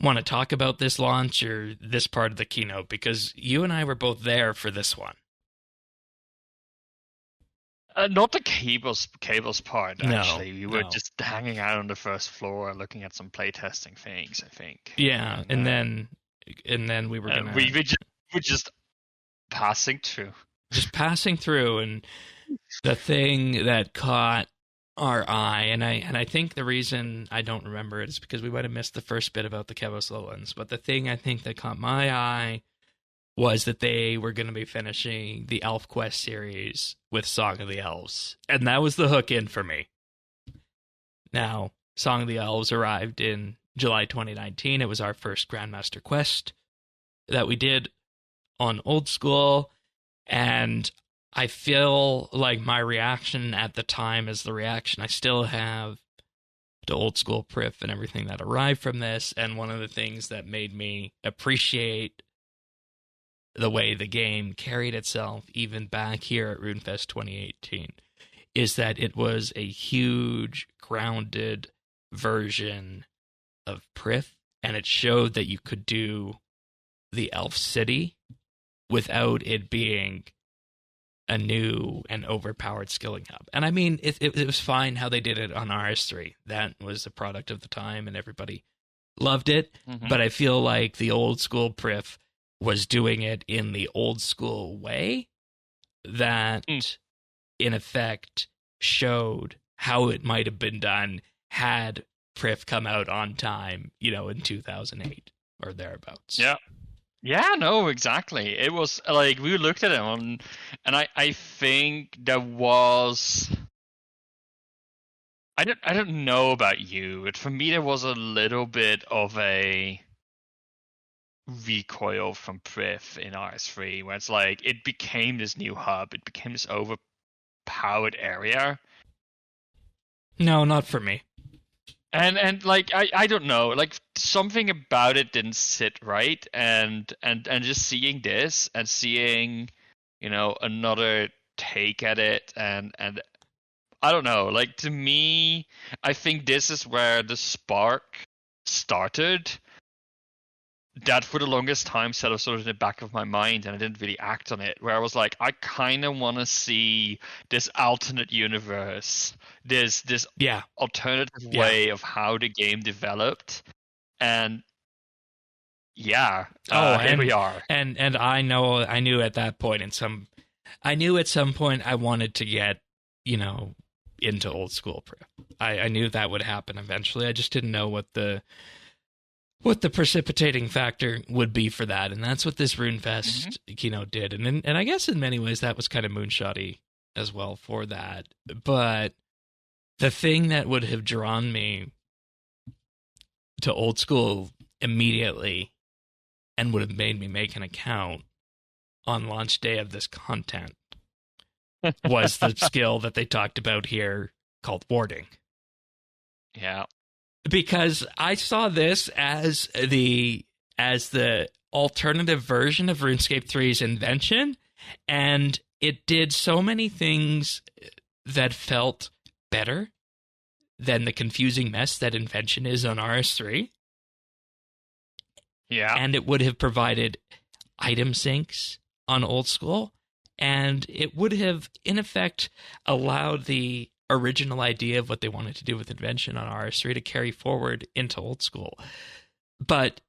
want to talk about this launch or this part of the keynote, because you and I were both there for this one. Not the cables part, actually. No, we were just hanging out on the first floor looking at some playtesting things, I think. Yeah, and then we were gonna... We were just passing through. Just passing through, and the thing that caught our eye, and I think the reason I don't remember it is because we might have missed the first bit about the Kebos Lowlands, but the thing I think that caught my eye was that they were going to be finishing the Elf Quest series with Song of the Elves, and that was the hook in for me. Now, Song of the Elves arrived in July 2019. It was our first Grandmaster Quest that we did on Old School, and I feel like my reaction at the time is the reaction I still have to Old School Prif and everything that arrived from this. And one of the things that made me appreciate the way the game carried itself, even back here at RuneFest 2018, is that it was a huge, grounded version of Prif, and it showed that you could do the Elf City without it being a new and overpowered skilling hub. And I mean, it was fine how they did it on RS3. That was a product of the time, and everybody loved it. Mm-hmm. But I feel like the Old School Prif was doing it in the old school way that, in effect, showed how it might have been done had Prif come out on time, you know, in 2008 or thereabouts. Yeah. Yeah, no, exactly. It was like we looked at it and I think there was I don't know about you, but for me there was a little bit of a recoil from Priv in RS3, where it's like it became this new hub, it became this overpowered area. No, not for me. And like I don't know, like something about it didn't sit right, and just seeing this and seeing, another take at it, and I don't know, like to me, I think this is where the spark started. That for the longest time sat sort of in the back of my mind, and I didn't really act on it. Where I was like, I kind of want to see this alternate universe, this Yeah. alternative way of how the game developed, and yeah, here we are. And I knew at that point I knew at some point I wanted to get, into old school Priv. I knew that would happen eventually. I just didn't know what the precipitating factor would be for that, and that's what this RuneFest did, and I guess in many ways that was kind of moonshotty as well for that. But the thing that would have drawn me to old school immediately and would have made me make an account on launch day of this content was the skill that they talked about here called warding. Yeah. Because I saw this as the alternative version of RuneScape 3's Invention, and it did so many things that felt better than the confusing mess that Invention is on RS3. Yeah. And it would have provided item syncs on old school, and it would have, in effect, allowed the original idea of what they wanted to do with Invention on RS3 to carry forward into old school. But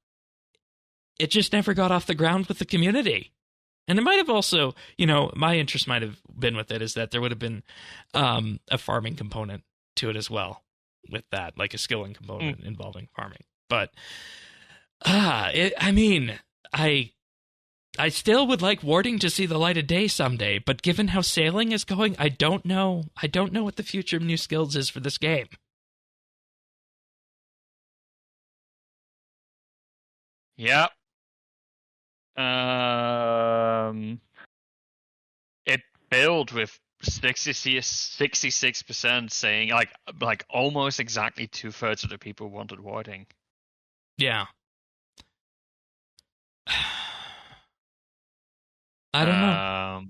it just never got off the ground with the community. And it might have also, my interest might have been with it is that there would have been a farming component to it as well with that, like a skilling component involving farming. But, I still would like warding to see the light of day someday, but given how sailing is going, I don't know what the future of new skills is for this game. Yeah. It built with 66% saying like almost exactly 2/3 of the people wanted warding. Yeah. I don't know.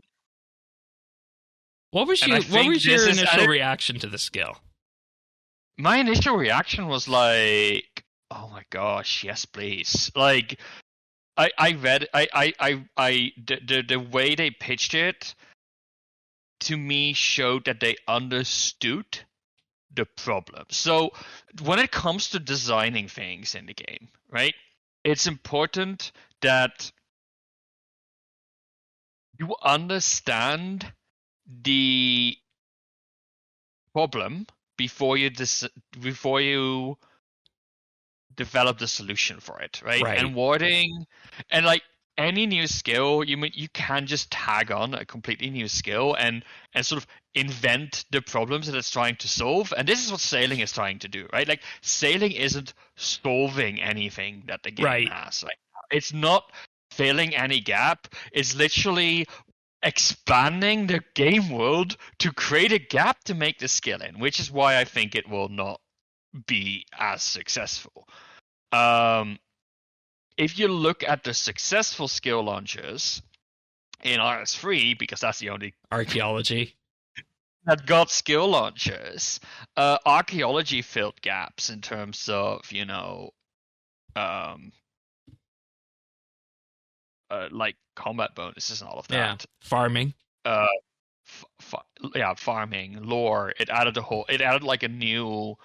What was your initial reaction to the skill? My initial reaction was like, oh my gosh, yes, please. Like, I read, the way they pitched it to me showed that they understood the problem. So when it comes to designing things in the game, right, it's important that you understand the problem before you develop the solution for it, right? And warding, and like any new skill, you can just tag on a completely new skill and sort of invent the problems that it's trying to solve. And this is what sailing is trying to do, right? Like sailing isn't solving anything that the game has. Like it's not filling any gap. It's literally expanding the game world to create a gap to make the skill in, which is why I think it will not be as successful. If you look at the successful skill launches in RS3, because that's the only archaeology that got skill launches, archaeology filled gaps in terms of like combat bonuses and all of that. Yeah, farming. Farming, lore. It added like a new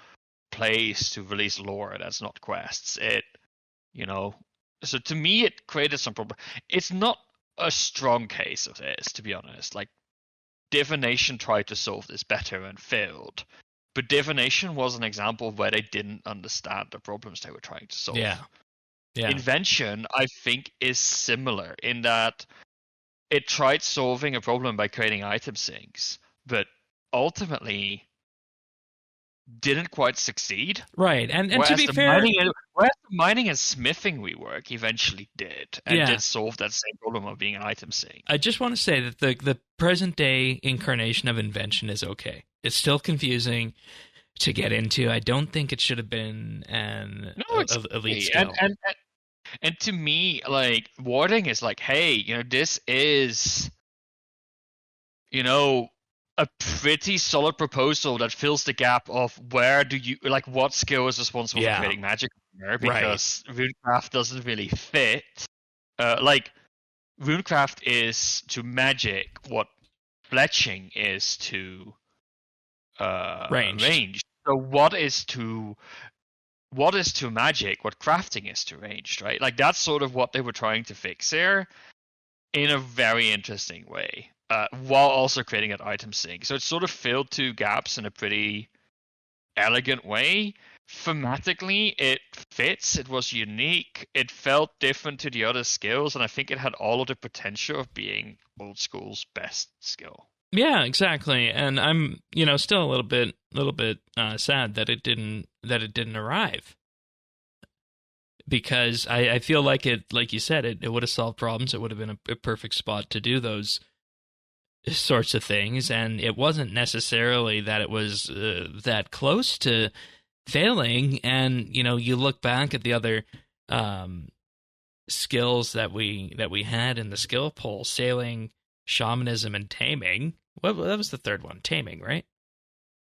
place to release lore that's not quests. So to me it created some problem. It's not a strong case of this, to be honest. Like Divination tried to solve this better and failed. But Divination was an example where they didn't understand the problems they were trying to solve. Yeah. Invention, I think, is similar in that it tried solving a problem by creating item sinks, but ultimately didn't quite succeed. Right. And to be fair, Whereas the mining and smithing rework eventually did, and yeah, did solve that same problem of being an item sink. I just want to say that the present day incarnation of invention is okay. It's still confusing to get into. I don't think it should have been an No, it's elite okay. skill. And to me, like, warding is like, hey, this is, a pretty solid proposal that fills the gap of what skill is responsible for creating magic, because runecraft doesn't really fit. Like, runecraft is to magic what fletching is to range. So what is to magic what crafting is to ranged, right? Like, that's sort of what they were trying to fix here in a very interesting way, while also creating an item sink. So it sort of filled two gaps in a pretty elegant way. Thematically, it fits. It was unique. It felt different to the other skills, and I think it had all of the potential of being old school's best skill. Yeah, exactly. And I'm, still a little bit sad that it didn't arrive. Because I feel like you said, it would have solved problems. It would have been a perfect spot to do those sorts of things. And it wasn't necessarily that it was that close to failing. And, you look back at the other skills that we had in the skill pool: sailing, shamanism, and taming. That was the third one, taming, right?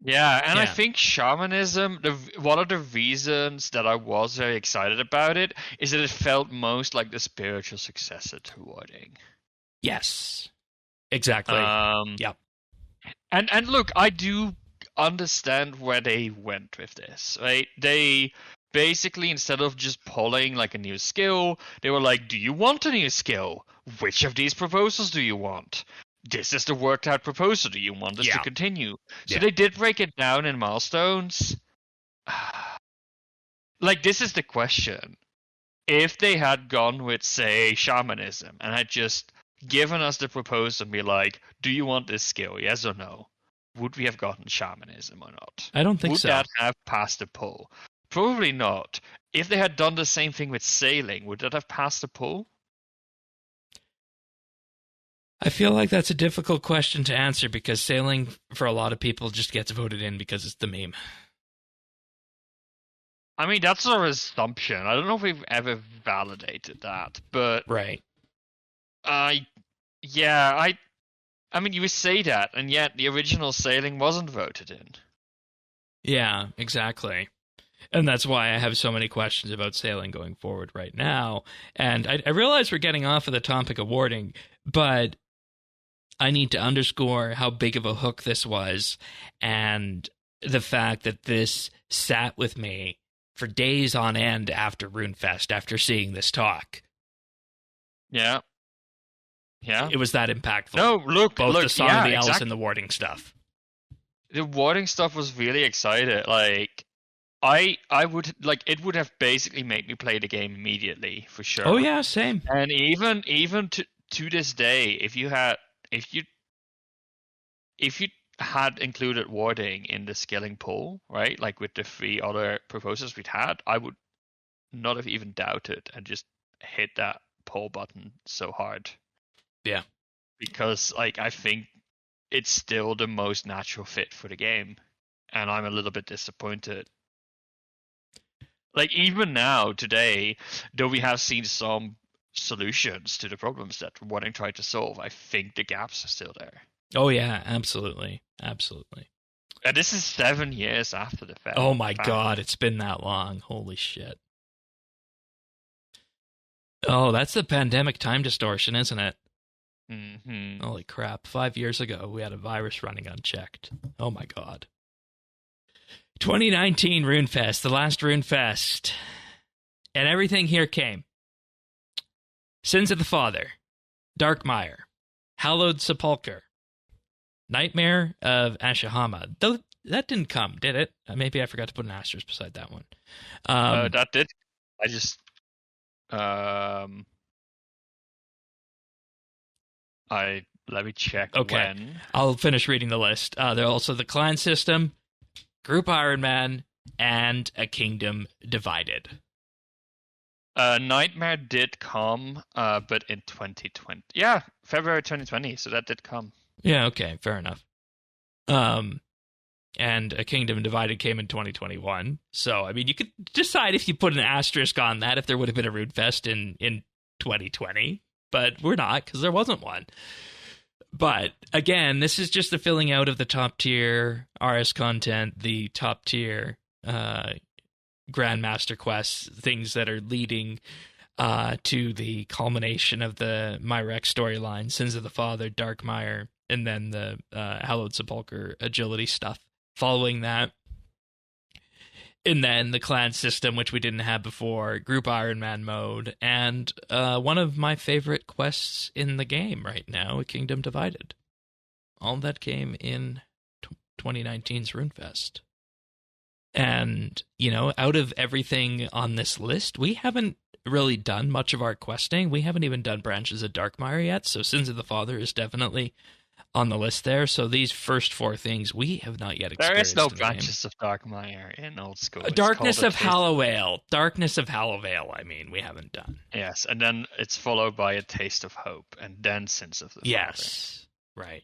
Yeah, and I think shamanism, one of the reasons that I was very excited about it is that it felt most like the spiritual successor to warding. Yes, exactly. Yep. And look, I do understand where they went with this, right? They basically, instead of just pulling like a new skill, they were like, do you want a new skill? Which of these proposals do you want? This is the worked out proposal. Do you want this to continue? So they did break it down in milestones. Like, this is the question. If they had gone with, say, shamanism and had just given us the proposal and be like, do you want this skill? Yes or no? Would we have gotten shamanism or not? I don't think so. Would that have passed the poll? Probably not. If they had done the same thing with sailing, would that have passed the poll? I feel like that's a difficult question to answer, because sailing for a lot of people just gets voted in because it's the meme. I mean, that's our assumption. I don't know if we've ever validated that, but right. I mean, you would say that, and yet the original sailing wasn't voted in. Yeah, exactly. And that's why I have so many questions about sailing going forward right now. And I realize we're getting off of the topic of warding, but I need to underscore how big of a hook this was, and the fact that this sat with me for days on end after RuneFest, after seeing this talk. Yeah. Yeah. It was that impactful. No, look, the Song of the Elves and the warding stuff. The warding stuff was really excited. Like, I would, like, it would have basically made me play the game immediately, for sure. Oh yeah, same. And even to this day, if you had included warding in the skilling pool, right, like with the 3 other proposals we'd had, I would not have even doubted and just hit that poll button so hard. Yeah. Because, like, I think it's still the most natural fit for the game, and I'm a little bit disappointed. Like, even now, today, though we have seen some solutions to the problems that warding tried to solve, I think the gaps are still there. Oh yeah, absolutely. Absolutely. And this is 7 years after the fact. Oh my god, it's been that long. Holy shit. Oh, that's the pandemic time distortion, isn't it? Mm-hmm. Holy crap. 5 years ago, we had a virus running unchecked. Oh my god. 2019 RuneFest, the last RuneFest. And everything here came. Sins of the Father, Darkmire, Hallowed Sepulchre, Nightmare of Ashihama. Though that didn't come, did it? Maybe I forgot to put an asterisk beside that one. That did. I just... let me check. Okay. When. I'll finish reading the list. There are also the clan system, Group Iron Man, and A Kingdom Divided. Nightmare did come, but in 2020. Yeah, February 2020. So that did come. Yeah, okay, fair enough. And A Kingdom Divided came in 2021. So, I mean, you could decide if you put an asterisk on that if there would have been a RuneFest in 2020, but we're not because there wasn't one. But again, this is just the filling out of the top tier RS content, the top tier Grandmaster quests, things that are leading to the culmination of the Myrek storyline, Sins of the Father, Darkmire, and then the Hallowed Sepulchre agility stuff following that. And then the clan system, which we didn't have before, Group Iron Man mode, and one of my favorite quests in the game right now, A Kingdom Divided. All that came in 2019's RuneFest. And, you know, out of everything on this list, we haven't really done much of our questing. We haven't even done Branches of Darkmire yet, so Sins of the Father is definitely on the list there. So these first four things we have not yet experienced. There is no Branches of Darkmire in old school. Darkness of Hallowale. Darkness of Hallowale, I mean, we haven't done. Yes, and then it's followed by A Taste of Hope, and then Sins of the Father. Yes, right.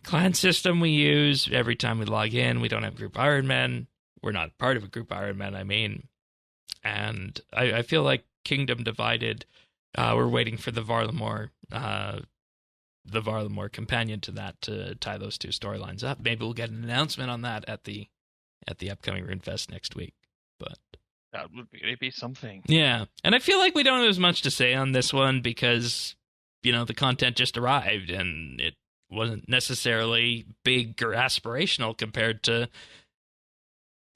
Clan system we use every time we log in. We don't have Group Iron Man. We're not part of a Group Iron Man, I mean. And I feel like Kingdom Divided, we're waiting for the Varlamore companion to that to tie those two storylines up. Maybe we'll get an announcement on that at the upcoming RuneFest next week. But that would really be something. Yeah. And I feel like we don't have as much to say on this one because, you know, the content just arrived and it wasn't necessarily big or aspirational compared to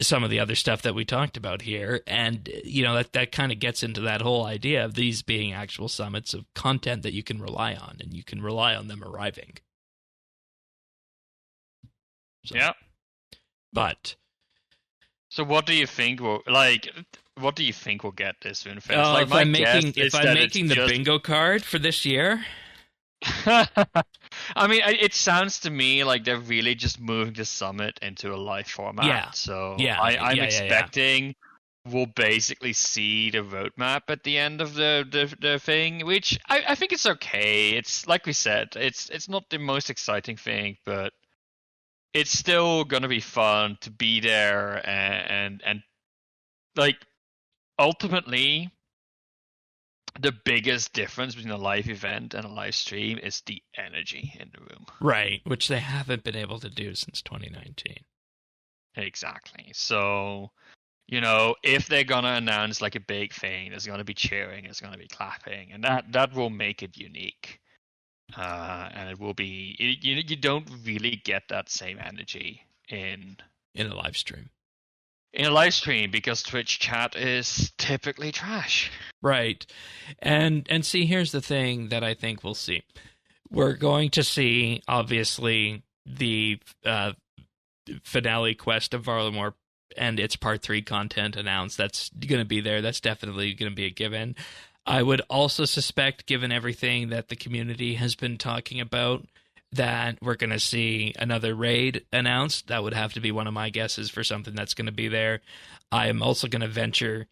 some of the other stuff that we talked about here. And, you know, that kind of gets into that whole idea of these being actual summits of content that you can rely on, and you can rely on them arriving. So, yeah. But so what do you think will get this RuneFest? Oh, like, if I'm making the bingo card for this year, I mean, it sounds to me like they're really just moving the summit into a live format. Yeah. So Yeah. I'm expecting we'll basically see the roadmap at the end of the thing, which I think it's okay. It's like we said, it's not the most exciting thing, but it's still gonna be fun to be there and like ultimately. The biggest difference between a live event and a live stream is the energy in the room. Right, which they haven't been able to do since 2019. Exactly. So, you know, if they're going to announce like a big thing, there's going to be cheering, there's going to be clapping, and that will make it unique. And it will be, you don't really get that same energy in a live stream. In a live stream, because Twitch chat is typically trash. Right. And see, here's the thing that I think we'll see. We're going to see, obviously, the finale quest of Varlamore and its part 3 content announced. That's going to be there. That's definitely going to be a given. I would also suspect, given everything that the community has been talking about, that we're going to see another raid announced. That would have to be one of my guesses for something that's going to be there. I am also going to venture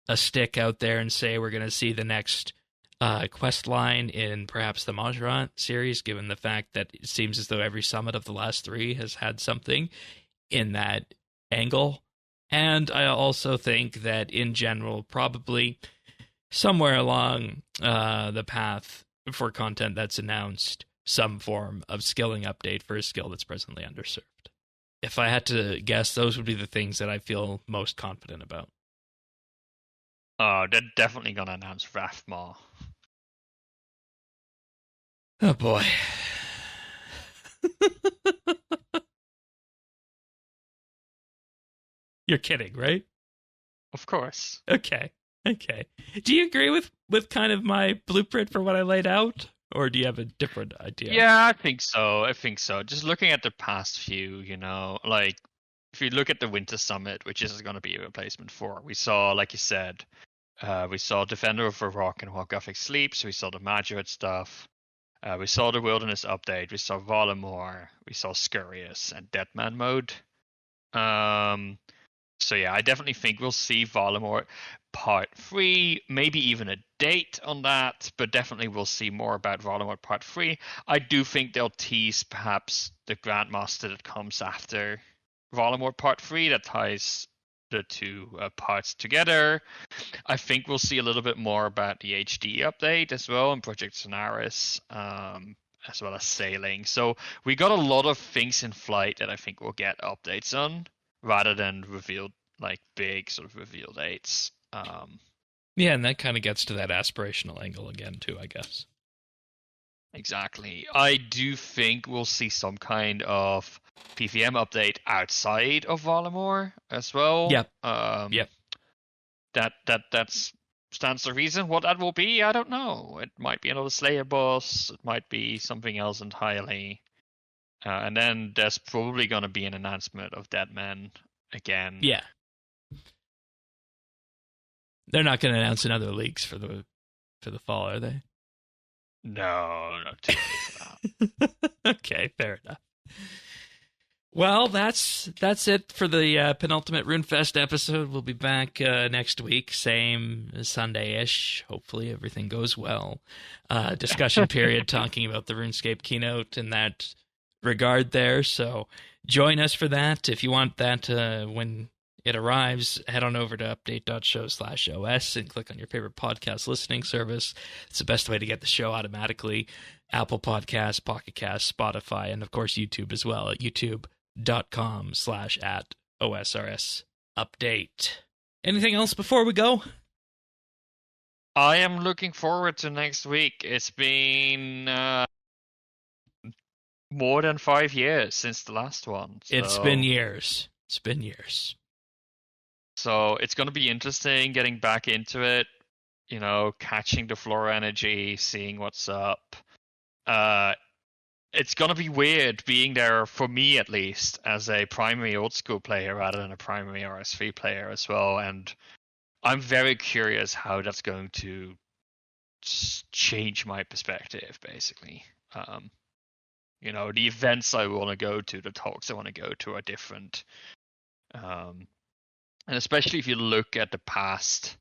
a stick out there and say we're going to see the next quest line in perhaps the Majorant series, given the fact that it seems as though every summit of the last 3 has had something in that angle. And I also think that in general, probably somewhere along the path for content that's announced, some form of skilling update for a skill that's presently underserved. If I had to guess, those would be the things that I feel most confident about. Oh, they're definitely going to announce Rathmar. Oh, boy. You're kidding, right? Of course. Okay. Do you agree with kind of my blueprint for what I laid out? Or do you have a different idea? Yeah, I think so. Just looking at the past few, you know, like if you look at the Winter Summit, which is going to be a replacement for, we saw, like you said, we saw Defender of the Rock and Holographic Sleeps. We saw the Majorate stuff. We saw the Wilderness update. We saw Valimor. We saw Scurious and Deadman mode. So yeah, I definitely think we'll see Valimor Part 3, maybe even a date on that, but definitely we'll see more about Valimor Part 3. I do think they'll tease perhaps the Grandmaster that comes after Valimor Part 3 that ties the two parts together. I think we'll see a little bit more about the HD update as well and Project Solaris, as well as Sailing. So we got a lot of things in flight that I think we'll get updates on, rather than revealed, like, big sort of reveal dates. Yeah, and that kind of gets to that aspirational angle again too, I guess. Exactly. I do think we'll see some kind of PVM update outside of Valimor as well. Yep. Yep. That stands to reason. What that will be, I don't know. It might be another Slayer boss. It might be something else entirely. And then there's probably going to be an announcement of Deadman again. Yeah. They're not going to announce another leaks for the fall, are they? No, not too early for that. Okay, fair enough. Well, that's it for the penultimate RuneFest episode. We'll be back next week, same Sunday-ish. Hopefully everything goes well. Discussion period talking about the RuneScape keynote in that regard there. So join us for that. If you want that when it arrives, head on over to update.show/OS and click on your favorite podcast listening service. It's the best way to get the show automatically. Apple Podcasts, Pocket Casts, Spotify, and of course YouTube as well at youtube.com/@OSRS Anything else before we go? I am looking forward to next week. It's been more than 5 years since the last one. So. It's been years. So it's going to be interesting getting back into it, catching the floor energy, seeing what's up. It's going to be weird being there, for me at least, as a primary old school player rather than a primary RS3 player as well. And I'm very curious how that's going to change my perspective, basically. The events I want to go to, the talks I want to go to are different. And especially if you look at the past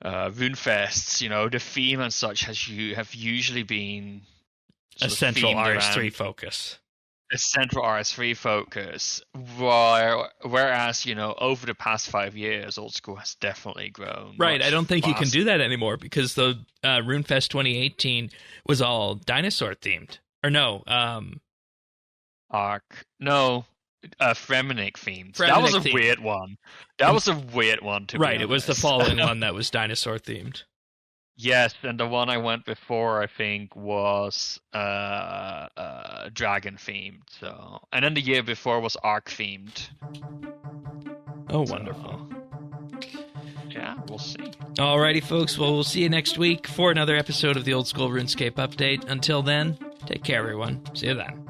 RuneFests, the theme and such have usually been a central RS3 focus. A central RS3 focus. Whereas, over the past 5 years, old school has definitely grown. Right, I don't think you can do that anymore because the RuneFest 2018 was all dinosaur themed. Or no, Arc. No. Fremenic themed. That was a weird one. That was a weird one, to be honest. It was the following one that was dinosaur themed. Yes, and the one I went before, I think, was dragon themed. So, and then the year before was Arc themed. Oh, wonderful. Yeah, we'll see. Alrighty, folks. Well, we'll see you next week for another episode of the Old School RuneScape Update. Until then, take care, everyone. See you then.